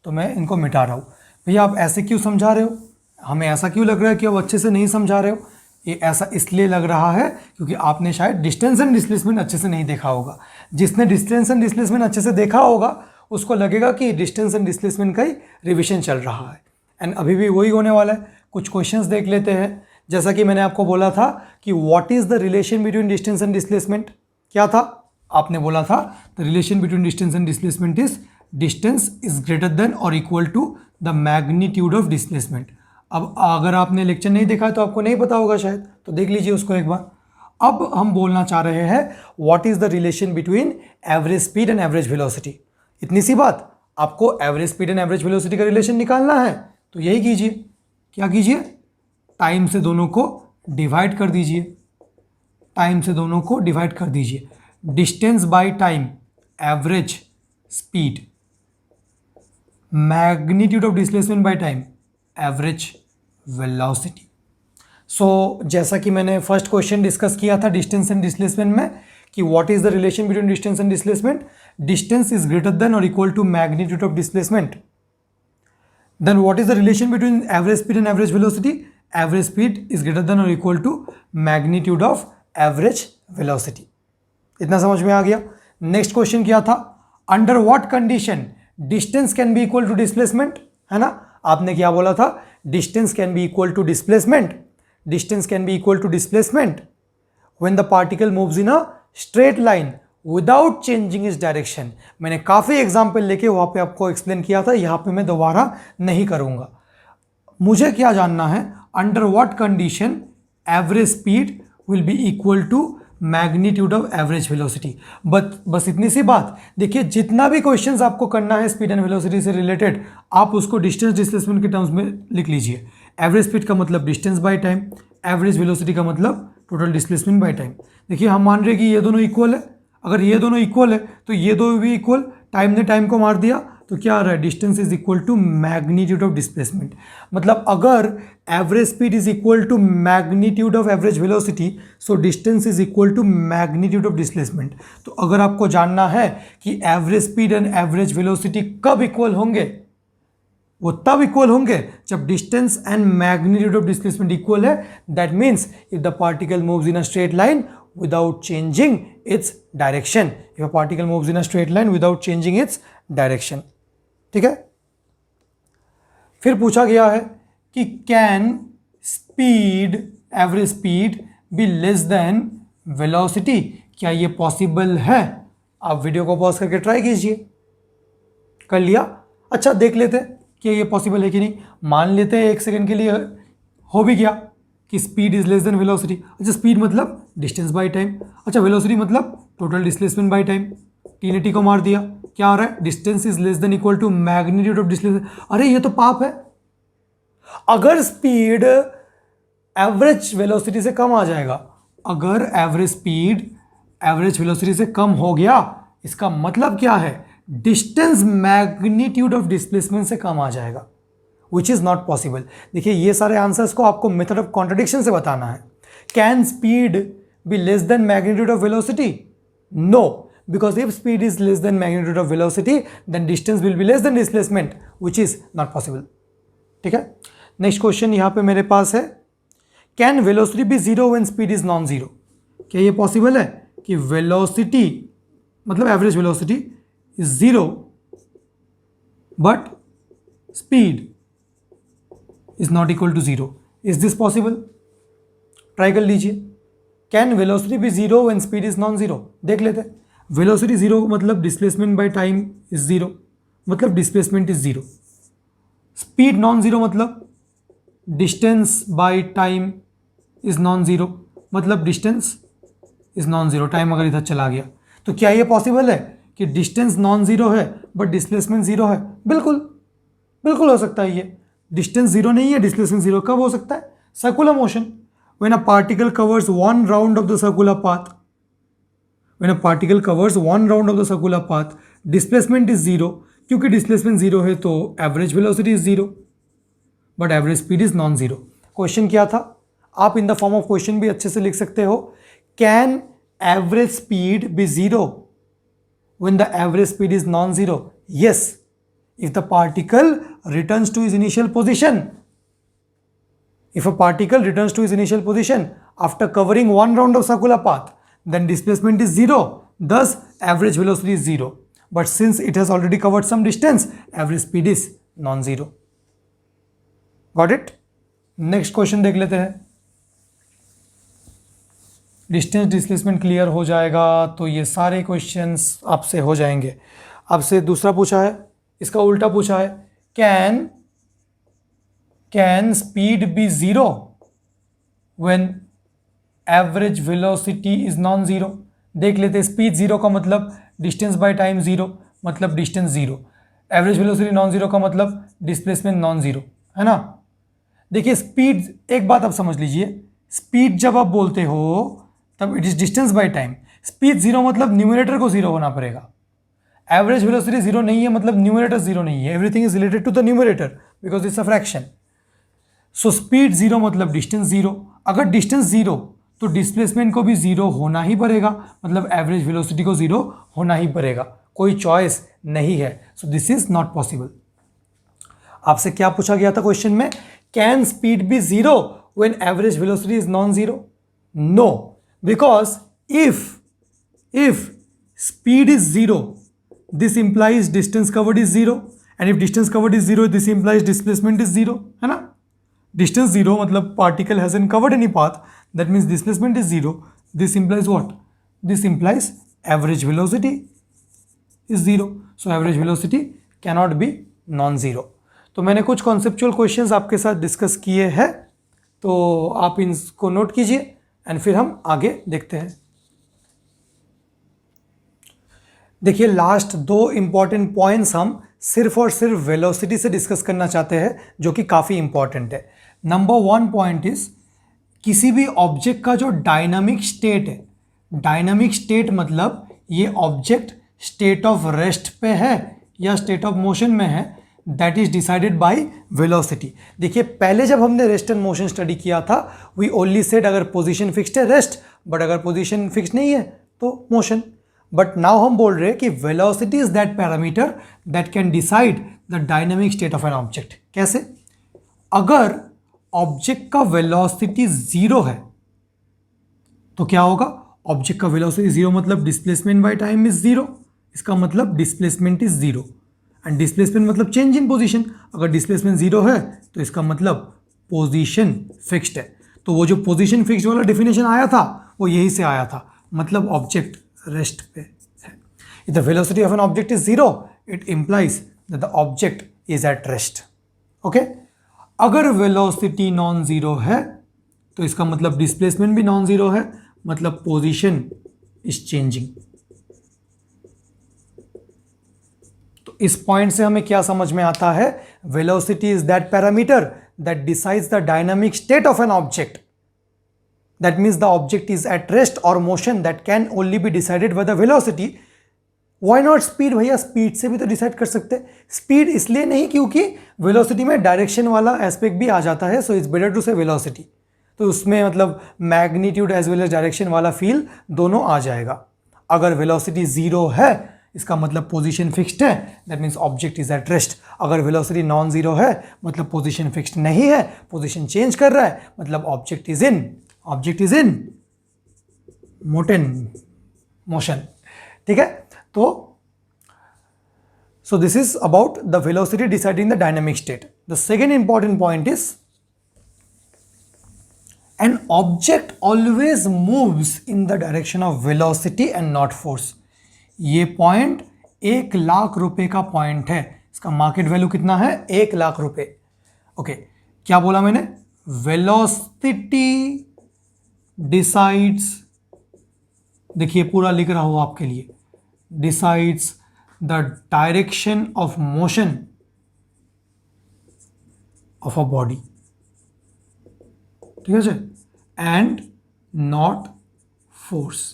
तो मैं इनको मिटा रहा हूँ। भैया आप ऐसे क्यों समझा रहे हो? हमें ऐसा क्यों लग रहा है कि आप अच्छे से नहीं समझा रहे हो? ये ऐसा इसलिए लग रहा है क्योंकि आपने शायद डिस्टेंस एंड डिस्प्लेसमेंट अच्छे से नहीं देखा होगा। जिसने डिस्टेंस एंड डिस्प्लेसमेंट अच्छे से देखा होगा उसको लगेगा कि डिस्टेंस एंड डिस्प्लेसमेंट का ही रिविजन चल रहा है। एंड अभी भी वही होने वाला है। कुछ क्वेश्चंस देख लेते हैं। जैसा कि मैंने आपको बोला था कि what is the relation between distance and displacement? क्या था? आपने बोला था the relation between distance and displacement is distance is greater than और equal to the magnitude of displacement. अब अगर आपने लेक्चर नहीं देखा है तो आपको नहीं पता होगा शायद, तो देख लीजिए उसको एक बार। अब हम बोलना चाह रहे हैं what is the relation between average speed and average velocity. इतनी सी बात, आपको average speed and average velocity का रिलेशन निकालना है, तो यही कीजिए। क्या कीजिए? टाइम से दोनों को डिवाइड कर दीजिए। टाइम से दोनों को डिवाइड कर दीजिए। Distance by time average speed, magnitude of displacement by time average velocity. So जैसा कि मैंने फर्स्ट क्वेश्चन डिस्कस किया था डिस्टेंस एंड डिस्प्लेसमेंट में कि what is the relation between distance and displacement? Distance is greater than और equal to magnitude of displacement. Then what is the relation between average speed and average velocity? Average speed is greater than और equal to magnitude of average velocity. इतना समझ में आ गया? Next question क्या था? Under what condition distance can be equal to displacement, है ना? आपने क्या बोला था? Distance can be equal to displacement. Distance can be equal to displacement when the particle moves in a straight line without changing its direction. मैंने काफ़ी example लेके वहाँ पे आपको एक्सप्लेन किया था, यहाँ पे मैं दोबारा नहीं करूँगा। मुझे क्या जानना है? Under what condition average speed will be equal to magnitude of average velocity. बस इतनी सी बात। देखिए जितना भी क्वेश्चंस आपको करना है स्पीड एंड वेलोसिटी से रिलेटेड, आप उसको डिस्टेंस डिस्प्लेसमेंट के टर्म्स में लिख लीजिए। एवरेज स्पीड का मतलब distance by time, average velocity का मतलब टोटल डिस्प्लेसमेंट बाय टाइम। देखिए हम मान रहे हैं कि ये दोनों इक्वल है। अगर ये दोनों इक्वल है तो ये दो भी इक्वल, टाइम ने टाइम को मार दिया, तो क्या आ रहा है? Distance is equal to magnitude of displacement. मतलब अगर average speed is equal to magnitude of average velocity, so distance is equal to magnitude of displacement. तो अगर आपको जानना है कि average speed and average velocity कब इक्वल होंगे, वो तब इक्वल होंगे जब distance and magnitude of displacement equal है। That means if the particle moves in a straight line without changing its direction. If a particle moves in a straight line without changing its direction. ठीक है? फिर पूछा गया है कि can speed, average speed be less than velocity? क्या ये possible है? आप वीडियो को पॉज करके ट्राई कीजिए। कर लिया? अच्छा देख लेते कि ये पॉसिबल है कि नहीं। मान लेते हैं एक सेकेंड के लिए हो भी गया कि speed is less than velocity. अच्छा स्पीड मतलब डिस्टेंस बाय टाइम, अच्छा वेलोसिटी मतलब total displacement by time. T ने टी को मार दिया, क्या आ रहा है? Distance is less than equal to magnitude of displacement. अरे ये तो पाप है। अगर स्पीड एवरेज वेलोसिटी से कम आ जाएगा, अगर एवरेज स्पीड एवरेज वेलोसिटी से कम हो गया, इसका मतलब क्या है, डिस्टेंस मैग्नीट्यूड ऑफ डिस्प्लेसमेंट से कम आ जाएगा, विच इज नॉट पॉसिबल। देखिए ये सारे आंसर्स को आपको मेथड ऑफ कॉन्ट्रडिक्शन से बताना है। Can speed be less than magnitude of velocity? No, because if speed is less than magnitude of velocity then distance will be less than displacement, which is not possible। ठीक है, next question यहां पे मेरे पास है, can velocity be zero when speed is non zero? क्या ये possible है कि वेलोसिटी मतलब average velocity is zero but speed is not equal to zero? Is this possible? Try कर लीजिए। Can velocity be zero when speed is non zero? देख लेते हैं। वेलोसिटी जीरो मतलब displacement by time is zero, मतलब displacement is zero. Speed non zero मतलब distance by time is non zero, मतलब distance is non zero. Time अगर इधर चला गया तो क्या ये पॉसिबल है कि डिस्टेंस नॉन जीरो है बट डिस्प्लेसमेंट जीरो है? बिल्कुल बिल्कुल हो सकता है। ये डिस्टेंस जीरो नहीं है, डिस्प्लेसमेंट जीरो कब हो सकता है? Circular motion, when a particle covers one round of the circular path, when a particle covers one round of the circular path, displacement is zero, क्योंकि डिस्प्लेसमेंट जीरो है तो average velocity is zero but average speed is non zero. Question क्या था? आप in the form of question भी अच्छे से लिख सकते हो। Can average speed be zero when the average speed is non zero? Yes, if the particle returns to is initial position, if a particle returns to its initial position after covering one round of circular path, then displacement is zero, thus average velocity is zero. But since it has already covered some distance, average speed is non-zero. Got it? Next question देख लेते हैं। Distance displacement clear हो जाएगा तो ये सारे questions आपसे हो जाएंगे। आपसे दूसरा पूछा है, इसका उल्टा पूछा है, can speed be zero when average velocity is non zero? देख लेते हैं। स्पीड जीरो का मतलब डिस्टेंस बाय टाइम जीरो, मतलब distance zero. Average velocity non zero का मतलब डिस्प्लेसमेंट नॉन जीरो, है ना? देखिए स्पीड, एक बात आप समझ लीजिए, स्पीड जब आप बोलते हो तब it is distance by time. Speed zero मतलब न्यूमरेटर को जीरो होना पड़ेगा। एवरेज वेलोसिटी जीरो नहीं है मतलब न्यूमरेटर जीरो नहीं है। Everything is related to the numerator because it's a fraction. So speed zero मतलब डिस्टेंस जीरो। अगर डिस्टेंस जीरो तो डिस्प्लेसमेंट को भी जीरो होना ही पड़ेगा, मतलब एवरेज वेलोसिटी को जीरो होना ही पड़ेगा, कोई चॉइस नहीं है। So this is not possible. आपसे क्या पूछा गया था क्वेश्चन में? Can speed be zero when average velocity is non zero? No, because if speed is zero this implies distance covered is zero, and if distance covered is zero this implies displacement is zero, है ना? Distance zero मतलब particle hasn't covered any path, that means displacement is zero. This implies what? This implies average velocity is zero. So average velocity cannot be non-zero. तो मैंने कुछ conceptual questions आपके साथ discuss किए हैं, तो आप इनको नोट कीजिए एंड फिर हम आगे देखते हैं। देखिए लास्ट दो इंपॉर्टेंट पॉइंट्स हम सिर्फ और सिर्फ वेलोसिटी से डिस्कस करना चाहते हैं, जो कि काफ़ी इंपॉर्टेंट है। नंबर वन पॉइंट इज, किसी भी ऑब्जेक्ट का जो डायनामिक स्टेट है, डायनामिक स्टेट मतलब ये ऑब्जेक्ट स्टेट ऑफ रेस्ट पे है या स्टेट ऑफ मोशन में है, that is decided by velocity. देखिए पहले जब हमने रेस्ट एंड मोशन स्टडी किया था, वी ओनली सेड अगर पोजीशन फिक्स्ड है रेस्ट, बट अगर पोजीशन फिक्स नहीं है तो मोशन। बट नाउ हम बोल रहे हैं कि velocity is that parameter that can decide the dynamic state of an object. कैसे? अगर ऑब्जेक्ट का वेलोसिटी जीरो है तो क्या होगा? ऑब्जेक्ट का वेलोसिटी जीरो मतलब displacement by time is zero, इसका मतलब displacement is zero, and displacement मतलब चेंज इन पोजीशन। अगर डिस्प्लेसमेंट जीरो है तो इसका मतलब पोजीशन फिक्स्ड है। तो वो जो पोजीशन फिक्स्ड वाला डेफिनेशन आया था वो यही से आया था, मतलब ऑब्जेक्ट रेस्ट पे है। If the velocity of an object is zero it implies that the object is at rest. Okay, अगर वेलोसिटी नॉन जीरो है तो इसका मतलब डिस्प्लेसमेंट भी नॉन जीरो है, मतलब पोजीशन इज चेंजिंग। तो इस पॉइंट से हमें क्या समझ में आता है? Velocity is that parameter that decides the dynamic state of an object. That means the object is at rest और motion that can only be decided by the velocity. Why not speed? भैया speed से भी तो decide कर सकते हैं। Speed इसलिए नहीं क्योंकि वेलोसिटी में डायरेक्शन वाला एस्पेक्ट भी आ जाता है, so it's better to say velocity. तो उसमें मतलब magnitude as well as direction वाला फील दोनों आ जाएगा। अगर वेलोसिटी जीरो है इसका मतलब पोजीशन फिक्स्ड है, that means object is at rest. अगर वेलोसिटी नॉन जीरो है मतलब पोजीशन फिक्स्ड नहीं है, पोजीशन चेंज कर रहा है, मतलब ऑब्जेक्ट इज इन मोशन। ठीक है, तो so this is about the velocity deciding the dynamic state. The second important point is an object always moves in the direction of velocity and not force. ये point 1,00,000 रुपए का point है। इसका market value कितना है? 1,00,000 रुपए। Okay, क्या बोला मैंने? वेलोसिटी डिसाइड्स, देखिए पूरा लिख रहा हूं आपके लिए, decides the direction of motion of a body, ठीक है sir, and not force.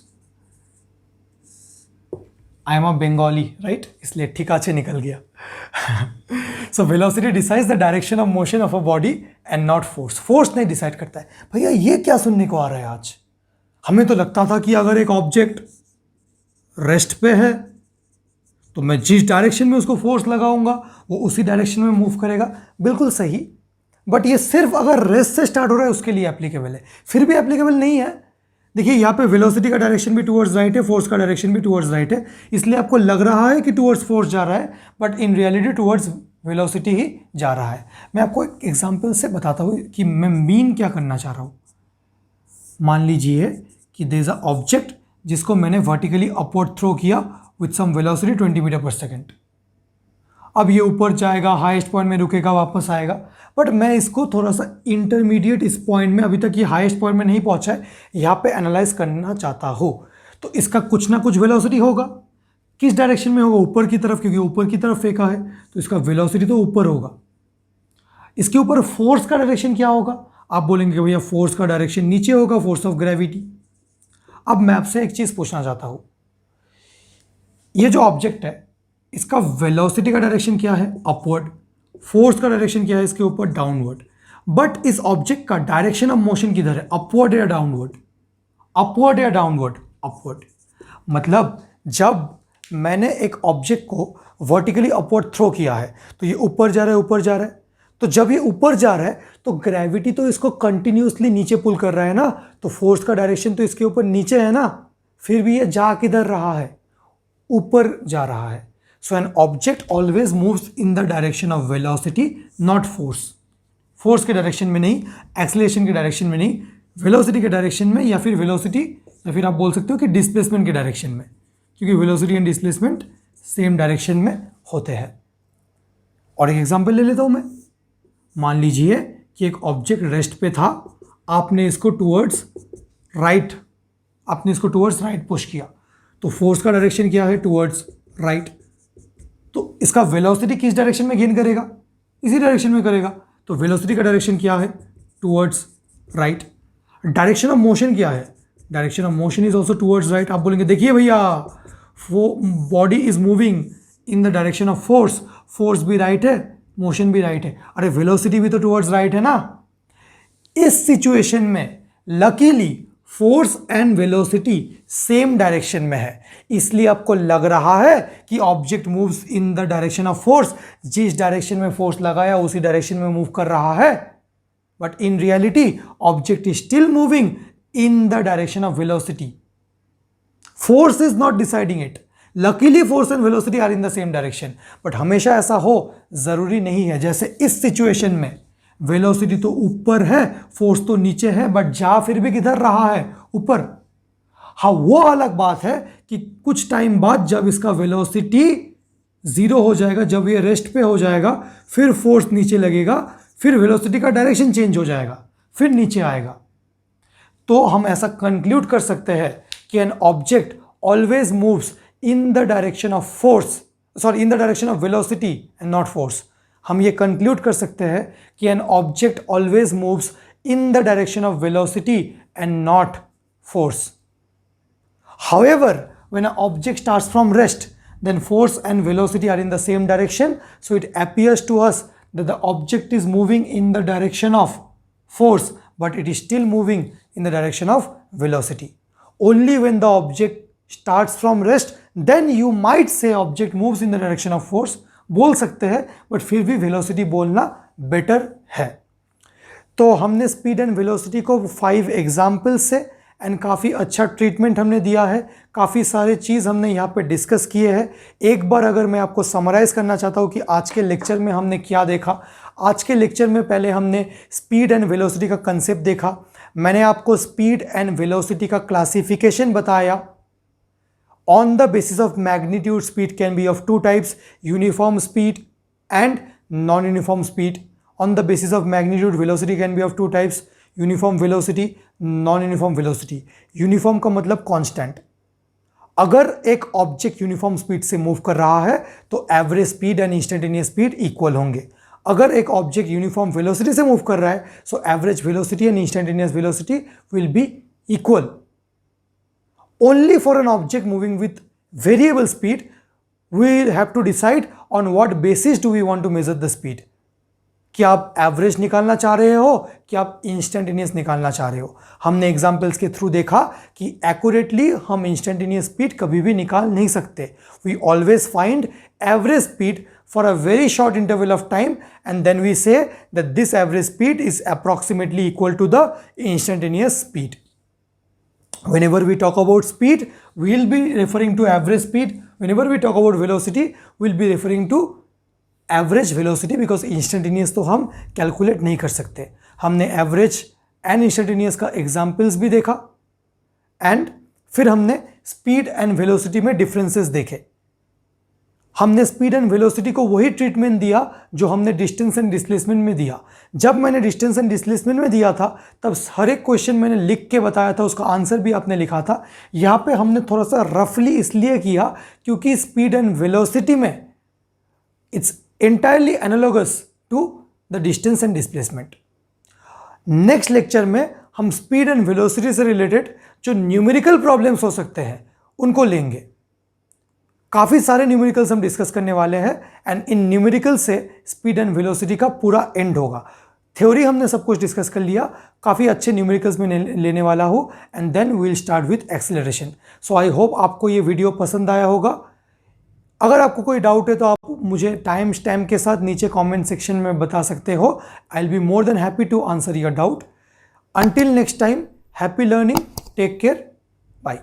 I am a Bengali, right? इसलिए ठिका से निकल गया। So velocity decides the direction of motion of a body and not force. Force नहीं decide करता है। भैया ये क्या सुनने को आ रहा है आज? हमें तो लगता था कि अगर एक ऑब्जेक्ट रेस्ट पे है तो मैं जिस डायरेक्शन में उसको फोर्स लगाऊंगा वो उसी डायरेक्शन में मूव करेगा। बिल्कुल सही, बट ये सिर्फ अगर रेस्ट से स्टार्ट हो रहा है उसके लिए एप्लीकेबल है, फिर भी एप्लीकेबल नहीं है। देखिए यहाँ पे वेलोसिटी का डायरेक्शन भी टुवर्ड्स राइट है, फोर्स का डायरेक्शन भी टुवर्ड्स राइट है, इसलिए आपको लग रहा है कि टुवर्ड्स फोर्स जा रहा है, but in reality towards velocity ही जा रहा है। मैं आपको एक एग्जाम्पल से बताता हूँ कि मैं मीन क्या करना चाह रहा हूँ। मान लीजिए कि देयर इज अ ऑब्जेक्ट जिसको मैंने वर्टिकली अपवर्ड थ्रो किया with some velocity 20 metre per second. अब ये ऊपर जाएगा, हाईएस्ट पॉइंट में रुकेगा, वापस आएगा, बट मैं इसको थोड़ा सा इंटरमीडिएट इस पॉइंट में, अभी तक ये हाईएस्ट पॉइंट में नहीं पहुंचा है, यहाँ पे एनालाइज करना चाहता हूँ। तो इसका कुछ ना कुछ वेलोसिटी होगा। किस डायरेक्शन में होगा? ऊपर की तरफ, क्योंकि ऊपर की तरफ फेंका है तो इसका वेलोसिटी तो ऊपर होगा। इसके ऊपर फोर्स का डायरेक्शन क्या होगा? आप बोलेंगे भैया फोर्स का डायरेक्शन नीचे होगा, फोर्स ऑफ ग्रेविटी। अब मैं आपसे एक चीज़ पूछना चाहता हूँ, ये जो ऑब्जेक्ट है इसका वेलोसिटी का डायरेक्शन क्या है? अपवर्ड। फोर्स का डायरेक्शन क्या है इसके ऊपर? डाउनवर्ड। बट इस ऑब्जेक्ट का डायरेक्शन ऑफ मोशन किधर है? अपवर्ड या डाउनवर्ड? अपवर्ड या डाउनवर्ड? अपवर्ड। मतलब जब मैंने एक ऑब्जेक्ट को वर्टिकली अपवर्ड थ्रो किया है तो ये ऊपर जा रहा है, ऊपर जा रहा है। तो जब ये ऊपर जा रहा है तो ग्रेविटी तो इसको कंटिन्यूसली नीचे पुल कर रहा है ना, तो फोर्स का डायरेक्शन तो इसके ऊपर नीचे है ना, फिर भी ये जा किधर रहा है? ऊपर जा रहा है। So an object always moves in the direction of velocity, not force. Force के डायरेक्शन में नहीं, एक्सेलरेशन के डायरेक्शन में नहीं, वेलोसिटी के डायरेक्शन में, या फिर वेलोसिटी, या फिर आप बोल सकते हो कि डिस्प्लेसमेंट के डायरेक्शन में, क्योंकि velocity and displacement same direction में होते हैं। और एक एग्जांपल ले लेता हूं मैं। मान लीजिए कि एक ऑब्जेक्ट रेस्ट पे था, आपने इसको टुवर्ड्स राइट पुश किया, तो फोर्स का डायरेक्शन क्या है? Towards right. तो इसका वेलोसिटी किस डायरेक्शन में गेन करेगा? इसी डायरेक्शन में करेगा। तो वेलोसिटी का डायरेक्शन क्या है? Towards right. Direction of motion क्या है? Direction of motion is also towards right. आप बोलेंगे देखिए भैया body is moving in the direction of force, force भी राइट है, मोशन भी राइट है, अरे वेलोसिटी भी तो टुवर्ड्स राइट है ना। इस सिचुएशन में luckily force and velocity same direction में है, इसलिए आपको लग रहा है कि object moves in the direction of force. जिस डायरेक्शन में फोर्स लगाया उसी डायरेक्शन में मूव कर रहा है, but in reality object is still moving in the direction of velocity. Force is not deciding it. Luckily force and velocity are in the same direction, but हमेशा ऐसा हो जरूरी नहीं है। जैसे इस सिचुएशन में वेलोसिटी तो ऊपर है, फोर्स तो नीचे है, बट जा फिर भी किधर रहा है? ऊपर। हाँ, वो अलग बात है कि कुछ टाइम बाद जब इसका वेलोसिटी जीरो हो जाएगा, जब ये रेस्ट पे हो जाएगा, फिर फोर्स नीचे लगेगा, फिर वेलोसिटी का डायरेक्शन चेंज हो जाएगा, फिर नीचे आएगा। तो हम ऐसा कंक्लूड कर सकते हैं कि N object always moves in the direction of force, in the direction of velocity and not force. हम ये कंक्लूड कर सकते हैं कि N object always moves in the direction of velocity and not force. However, when an object starts from rest, then force and velocity are in the same direction, so it appears to us that the object is moving in the direction of force, but it is still moving in the direction of velocity. Only when the object starts from rest, then you might say object moves in the direction of force. बोल सकते हैं, but फिर भी velocity बोलना better है. तो हमने speed and velocity को 5 एग्जाम्पल से एंड काफ़ी अच्छा ट्रीटमेंट हमने दिया है. काफ़ी सारे चीज़ हमने यहाँ पे डिस्कस किए हैं. एक बार अगर मैं आपको समराइज़ करना चाहता हूँ कि आज के लेक्चर में हमने क्या देखा. आज के लेक्चर में पहले हमने स्पीड एंड वेलोसिटी का कंसेप्ट देखा. मैंने आपको स्पीड एंड वेलोसिटी का क्लासिफिकेशन बताया. On the basis of magnitude speed can be of 2 types, uniform speed and non uniform speed. On the basis of magnitude, velocity can be of 2 types, uniform velocity, non-uniform velocity. Uniform का मतलब constant. अगर एक object uniform speed से move कर रहा है तो average speed and instantaneous speed equal होंगे. अगर एक ऑब्जेक्ट यूनिफॉर्म वेलोसिटी से मूव कर रहा है so average velocity and instantaneous velocity will be equal. Only for an object moving with variable speed we will have to decide on what basis do we want to measure the speed. कि आप average निकालना चाह रहे हो कि आप instantaneous निकालना चाह रहे हो. हमने एग्जाम्पल्स के थ्रू देखा कि एक्यूरेटली हम इंस्टेंटेनियस स्पीड कभी भी निकाल नहीं सकते. We always find average speed for a very short interval of time and then we say that this average speed is approximately equal to the instantaneous speed. Whenever we talk about speed, we will be referring to average speed. Whenever we talk about velocity, we will be referring to average velocity, because instantaneous तो हम calculate नहीं कर सकते. हमने average and instantaneous का examples भी देखा and फिर हमने स्पीड एंड वेलोसिटी में डिफरेंसेस देखे. हमने स्पीड एंड वेलोसिटी को वही ट्रीटमेंट दिया जो हमने डिस्टेंस एंड डिस्प्लेसमेंट में दिया. जब मैंने डिस्टेंस एंड डिस्प्लेसमेंट में दिया था तब हर एक क्वेश्चन मैंने लिख के बताया था, उसका आंसर भी आपने लिखा था. यहाँ पे हमने थोड़ा सा रफली इसलिए किया क्योंकि स्पीड एंड वेलोसिटी में it's entirely analogous to the distance and displacement. Next lecture में हम स्पीड एंड वेलोसिटी से रिलेटेड जो न्यूमेरिकल प्रॉब्लम्स हो सकते हैं उनको लेंगे. काफ़ी सारे न्यूमेरिकल्स हम डिस्कस करने वाले हैं एंड इन न्यूमेरिकल से स्पीड एंड वेलोसिटी का पूरा एंड होगा. थ्योरी हमने सब कुछ डिस्कस कर लिया. काफ़ी अच्छे न्यूमेरिकल्स में लेने वाला हूँ and then we will start with acceleration. So I hope आपको ये वीडियो पसंद आया होगा. अगर आपको कोई डाउट है तो आप मुझे टाइम स्टैम्प के साथ नीचे कमेंट सेक्शन में बता सकते हो. I will be more than happy to answer your doubt. Until next time, happy learning, take care, bye.